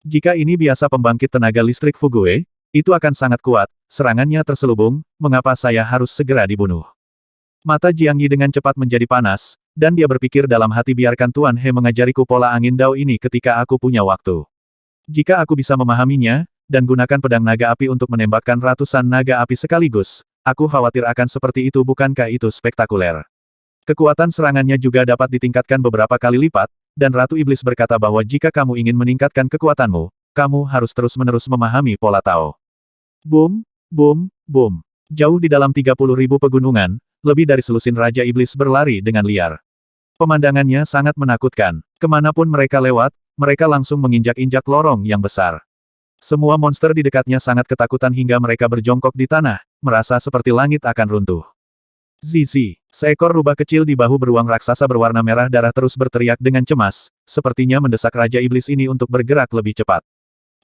Jika ini biasa pembangkit tenaga listrik Fugue, itu akan sangat kuat, serangannya terselubung, mengapa saya harus segera dibunuh? Mata Jiang Yi dengan cepat menjadi panas, dan dia berpikir dalam hati biarkan Tuan He mengajariku pola angin dao ini ketika aku punya waktu. Jika aku bisa memahaminya, dan gunakan pedang naga api untuk menembakkan ratusan naga api sekaligus, aku khawatir akan seperti itu bukankah itu spektakuler. Kekuatan serangannya juga dapat ditingkatkan beberapa kali lipat, dan Ratu Iblis berkata bahwa jika kamu ingin meningkatkan kekuatanmu, kamu harus terus-menerus memahami pola Tao. Boom, boom, boom. Jauh di dalam 30.000 pegunungan, lebih dari selusin Raja Iblis berlari dengan liar. Pemandangannya sangat menakutkan. Kemanapun mereka lewat, mereka langsung menginjak-injak lorong yang besar. Semua monster di dekatnya sangat ketakutan hingga mereka berjongkok di tanah, merasa seperti langit akan runtuh. Zizi, seekor rubah kecil di bahu beruang raksasa berwarna merah darah terus berteriak dengan cemas, sepertinya mendesak Raja Iblis ini untuk bergerak lebih cepat.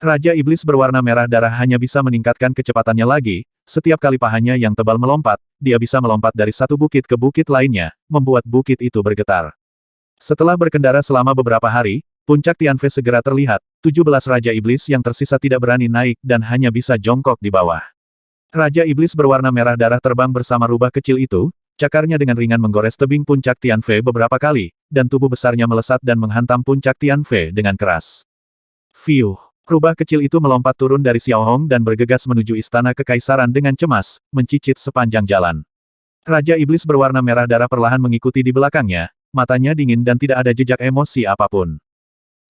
Raja Iblis berwarna merah darah hanya bisa meningkatkan kecepatannya lagi, setiap kali pahanya yang tebal melompat, dia bisa melompat dari satu bukit ke bukit lainnya, membuat bukit itu bergetar. Setelah berkendara selama beberapa hari, puncak Tianfei segera terlihat, 17 Raja Iblis yang tersisa tidak berani naik dan hanya bisa jongkok di bawah. Raja Iblis berwarna merah darah terbang bersama rubah kecil itu, cakarnya dengan ringan menggores tebing puncak Tianfei beberapa kali, dan tubuh besarnya melesat dan menghantam puncak Tianfei dengan keras. Fiuh! Rubah kecil itu melompat turun dari Xiaohong dan bergegas menuju istana kekaisaran dengan cemas, mencicit sepanjang jalan. Raja Iblis berwarna merah darah perlahan mengikuti di belakangnya, matanya dingin dan tidak ada jejak emosi apapun.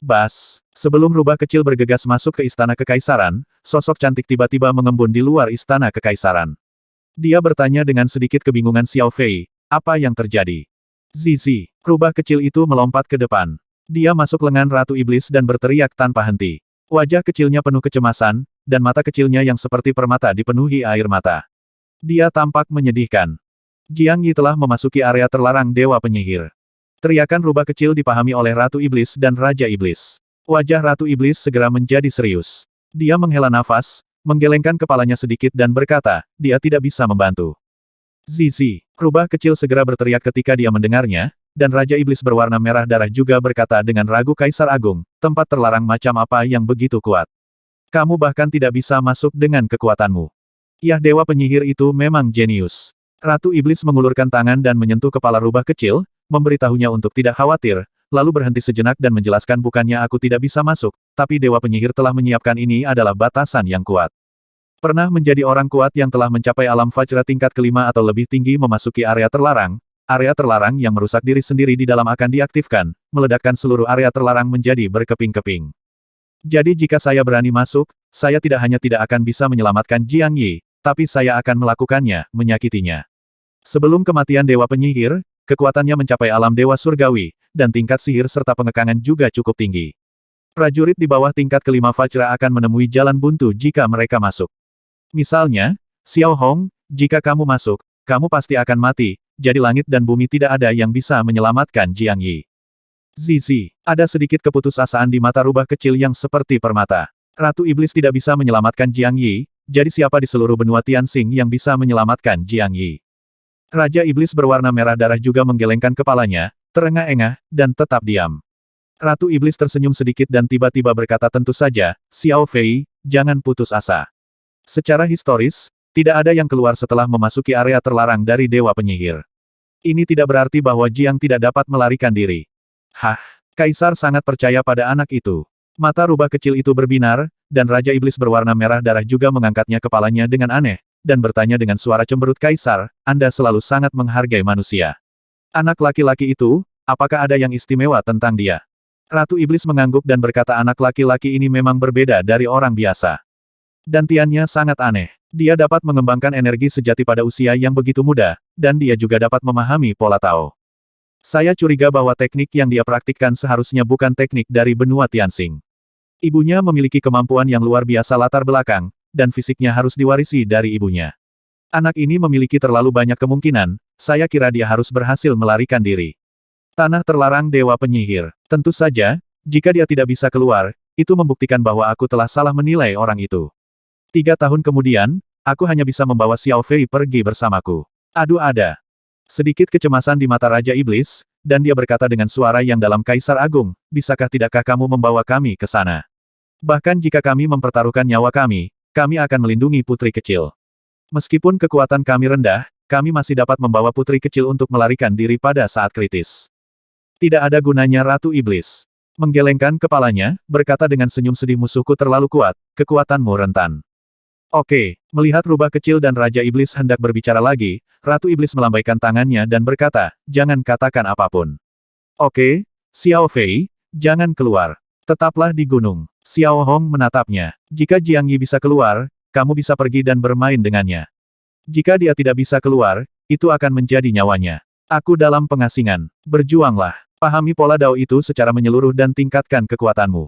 Bas! Sebelum rubah kecil bergegas masuk ke istana kekaisaran, sosok cantik tiba-tiba mengembun di luar istana kekaisaran. Dia bertanya dengan sedikit kebingungan Xiao Fei, apa yang terjadi? Zizi, rubah kecil itu melompat ke depan. Dia masuk lengan Ratu Iblis dan berteriak tanpa henti. Wajah kecilnya penuh kecemasan, dan mata kecilnya yang seperti permata dipenuhi air mata. Dia tampak menyedihkan. Jiang Yi telah memasuki area terlarang Dewa Penyihir. Teriakan rubah kecil dipahami oleh Ratu Iblis dan Raja Iblis. Wajah Ratu Iblis segera menjadi serius. Dia menghela nafas, menggelengkan kepalanya sedikit dan berkata, dia tidak bisa membantu. Zizi, rubah kecil segera berteriak ketika dia mendengarnya, dan Raja Iblis berwarna merah darah juga berkata dengan ragu Kaisar Agung, tempat terlarang macam apa yang begitu kuat. Kamu bahkan tidak bisa masuk dengan kekuatanmu. Yah Dewa Penyihir itu memang jenius. Ratu Iblis mengulurkan tangan dan menyentuh kepala rubah kecil, memberitahunya untuk tidak khawatir, lalu berhenti sejenak dan menjelaskan bukannya aku tidak bisa masuk, tapi Dewa Penyihir telah menyiapkan ini adalah batasan yang kuat. Pernah menjadi orang kuat yang telah mencapai alam Fajra tingkat kelima atau lebih tinggi memasuki area terlarang yang merusak diri sendiri di dalam akan diaktifkan, meledakkan seluruh area terlarang menjadi berkeping-keping. Jadi jika saya berani masuk, saya tidak hanya tidak akan bisa menyelamatkan Jiang Yi, tapi saya akan melakukannya, menyakitinya. Sebelum kematian Dewa Penyihir, kekuatannya mencapai alam Dewa Surgawi, dan tingkat sihir serta pengekangan juga cukup tinggi. Prajurit di bawah tingkat kelima Fajra akan menemui jalan buntu jika mereka masuk. Misalnya, Xiao Hong, jika kamu masuk, kamu pasti akan mati, jadi langit dan bumi tidak ada yang bisa menyelamatkan Jiang Yi. Zizi, ada sedikit keputusasaan di mata rubah kecil yang seperti permata. Ratu Iblis tidak bisa menyelamatkan Jiang Yi, jadi siapa di seluruh benua Tianxing yang bisa menyelamatkan Jiang Yi? Raja Iblis berwarna merah darah juga menggelengkan kepalanya, terengah-engah, dan tetap diam. Ratu Iblis tersenyum sedikit dan tiba-tiba berkata tentu saja, Xiao Fei, jangan putus asa. Secara historis, tidak ada yang keluar setelah memasuki area terlarang dari Dewa Penyihir. Ini tidak berarti bahwa Jiang tidak dapat melarikan diri. Hah, Kaisar sangat percaya pada anak itu. Mata rubah kecil itu berbinar, dan Raja Iblis berwarna merah darah juga mengangkatnya kepalanya dengan aneh, dan bertanya dengan suara cemberut Kaisar, Anda selalu sangat menghargai manusia. Anak laki-laki itu, apakah ada yang istimewa tentang dia? Ratu Iblis mengangguk dan berkata anak laki-laki ini memang berbeda dari orang biasa. Dantiannya sangat aneh. Dia dapat mengembangkan energi sejati pada usia yang begitu muda, dan dia juga dapat memahami pola Tao. Saya curiga bahwa teknik yang dia praktikkan seharusnya bukan teknik dari benua Tianxing. Ibunya memiliki kemampuan yang luar biasa latar belakang, dan fisiknya harus diwarisi dari ibunya. Anak ini memiliki terlalu banyak kemungkinan, saya kira dia harus berhasil melarikan diri. Tanah terlarang Dewa Penyihir. Tentu saja, jika dia tidak bisa keluar, itu membuktikan bahwa aku telah salah menilai orang itu. 3 tahun kemudian, aku hanya bisa membawa Xiao Fei pergi bersamaku. Aduh ada. Sedikit kecemasan di mata Raja Iblis, dan dia berkata dengan suara yang dalam Kaisar Agung, bisakah tidakkah kamu membawa kami ke sana? Bahkan jika kami mempertaruhkan nyawa kami akan melindungi putri kecil. Meskipun kekuatan kami rendah, kami masih dapat membawa putri kecil untuk melarikan diri pada saat kritis. Tidak ada gunanya Ratu Iblis. Menggelengkan kepalanya, berkata dengan senyum sedih musuhku terlalu kuat, kekuatanmu rentan. Oke, melihat rubah kecil dan Raja Iblis hendak berbicara lagi, Ratu Iblis melambaikan tangannya dan berkata, jangan katakan apapun. Oke, Xiao Fei, jangan keluar. Tetaplah di gunung. Xiao Hong menatapnya. Jika Jiang Yi bisa keluar, kamu bisa pergi dan bermain dengannya. Jika dia tidak bisa keluar, itu akan menjadi nyawanya. Aku dalam pengasingan. Berjuanglah. Pahami pola Dao itu secara menyeluruh dan tingkatkan kekuatanmu.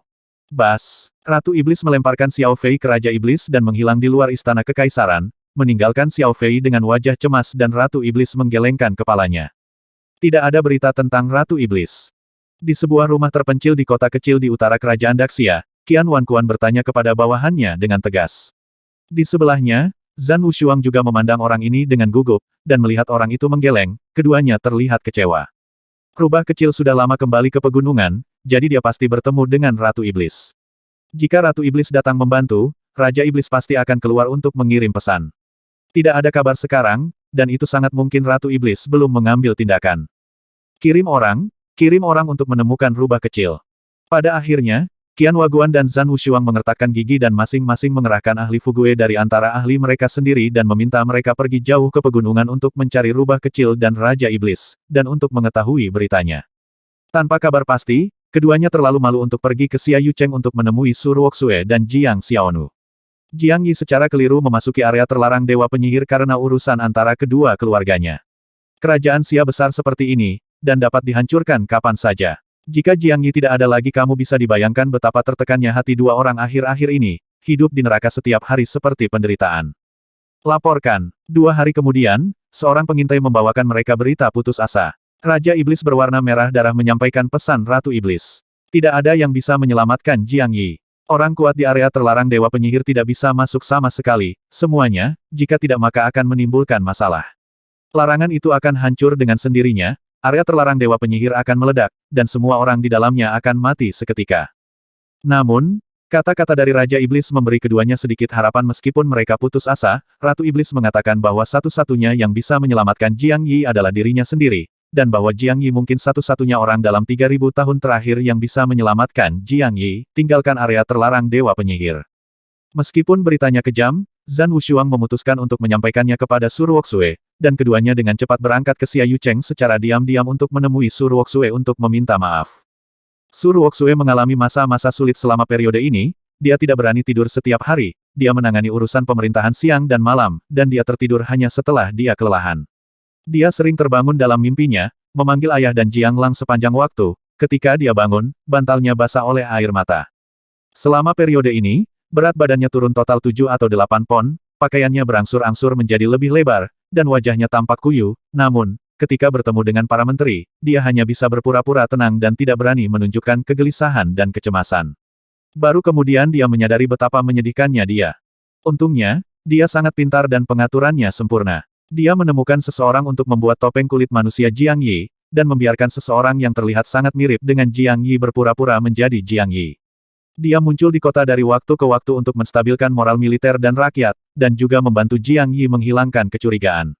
Bas. Ratu Iblis melemparkan Xiao Fei ke Raja Iblis dan menghilang di luar istana kekaisaran, meninggalkan Xiao Fei dengan wajah cemas dan Ratu Iblis menggelengkan kepalanya. Tidak ada berita tentang Ratu Iblis. Di sebuah rumah terpencil di kota kecil di utara kerajaan Daxia, Qian Wanquan bertanya kepada bawahannya dengan tegas. Di sebelahnya, Zhan Wushuang juga memandang orang ini dengan gugup, dan melihat orang itu menggeleng, keduanya terlihat kecewa. Rubah kecil sudah lama kembali ke pegunungan, jadi dia pasti bertemu dengan Ratu Iblis. Jika Ratu Iblis datang membantu, Raja Iblis pasti akan keluar untuk mengirim pesan. Tidak ada kabar sekarang, dan itu sangat mungkin Ratu Iblis belum mengambil tindakan. Kirim orang untuk menemukan rubah kecil. Pada akhirnya, Qian Waguan dan Zhan Wushuang mengertakkan gigi dan masing-masing mengerahkan ahli Fugue dari antara ahli mereka sendiri dan meminta mereka pergi jauh ke pegunungan untuk mencari rubah kecil dan Raja Iblis, dan untuk mengetahui beritanya. Tanpa kabar pasti, keduanya terlalu malu untuk pergi ke Xia Yucheng untuk menemui Su Ruoxue dan Jiang Xiaonu. Jiang Yi secara keliru memasuki area terlarang Dewa Penyihir karena urusan antara kedua keluarganya. Kerajaan Xia besar seperti ini, dan dapat dihancurkan kapan saja. Jika Jiang Yi tidak ada lagi kamu bisa dibayangkan betapa tertekannya hati dua orang akhir-akhir ini, hidup di neraka setiap hari seperti penderitaan. Laporkan. 2 hari kemudian, seorang pengintai membawakan mereka berita putus asa. Raja Iblis berwarna merah darah menyampaikan pesan Ratu Iblis. Tidak ada yang bisa menyelamatkan Jiang Yi. Orang kuat di area terlarang Dewa Penyihir tidak bisa masuk sama sekali, semuanya, jika tidak maka akan menimbulkan masalah. Larangan itu akan hancur dengan sendirinya, area terlarang Dewa Penyihir akan meledak, dan semua orang di dalamnya akan mati seketika. Namun, kata-kata dari Raja Iblis memberi keduanya sedikit harapan meskipun mereka putus asa, Ratu Iblis mengatakan bahwa satu-satunya yang bisa menyelamatkan Jiang Yi adalah dirinya sendiri, dan bahwa Jiang Yi mungkin satu-satunya orang dalam 3.000 tahun terakhir yang bisa menyelamatkan Jiang Yi, tinggalkan area terlarang Dewa Penyihir. Meskipun beritanya kejam, Zhan Wushuang memutuskan untuk menyampaikannya kepada Su Ruoxue, dan keduanya dengan cepat berangkat ke Xia Yucheng secara diam-diam untuk menemui Su Ruoxue untuk meminta maaf. Su Ruoxue mengalami masa-masa sulit selama periode ini, dia tidak berani tidur setiap hari, dia menangani urusan pemerintahan siang dan malam, dan dia tertidur hanya setelah dia kelelahan. Dia sering terbangun dalam mimpinya, memanggil ayah dan Jiang Lang sepanjang waktu, ketika dia bangun, bantalnya basah oleh air mata. Selama periode ini, berat badannya turun total 7 atau 8 pon, pakaiannya berangsur-angsur menjadi lebih lebar, dan wajahnya tampak kuyu, namun, ketika bertemu dengan para menteri, dia hanya bisa berpura-pura tenang dan tidak berani menunjukkan kegelisahan dan kecemasan. Baru kemudian dia menyadari betapa menyedihkannya dia. Untungnya, dia sangat pintar dan pengaturannya sempurna. Dia menemukan seseorang untuk membuat topeng kulit manusia Jiang Yi, dan membiarkan seseorang yang terlihat sangat mirip dengan Jiang Yi berpura-pura menjadi Jiang Yi. Dia muncul di kota dari waktu ke waktu untuk menstabilkan moral militer dan rakyat, dan juga membantu Jiang Yi menghilangkan kecurigaan.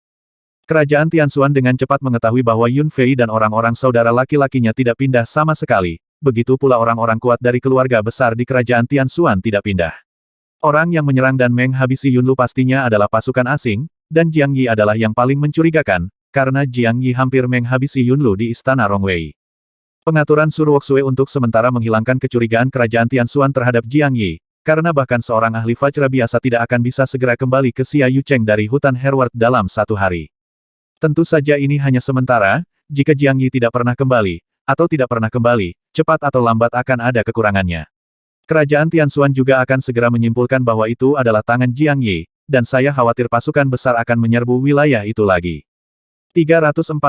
Kerajaan Tianxuan dengan cepat mengetahui bahwa Yun Fei dan orang-orang saudara laki-lakinya tidak pindah sama sekali, begitu pula orang-orang kuat dari keluarga besar di kerajaan Tianxuan tidak pindah. Orang yang menyerang dan menghabisi Yunlu pastinya adalah pasukan asing, dan Jiang Yi adalah yang paling mencurigakan, karena Jiang Yi hampir menghabisi Yunlu di istana Rongwei. Pengaturan Sur Woksue untuk sementara menghilangkan kecurigaan kerajaan Tianxuan terhadap Jiang Yi, karena bahkan seorang ahli Vajra biasa tidak akan bisa segera kembali ke Xia Yucheng dari hutan Herward dalam 1 hari. Tentu saja ini hanya sementara, jika Jiang Yi tidak pernah kembali, atau tidak pernah kembali, cepat atau lambat akan ada kekurangannya. Kerajaan Tianxuan juga akan segera menyimpulkan bahwa itu adalah tangan Jiang Yi, dan saya khawatir pasukan besar akan menyerbu wilayah itu lagi. 340.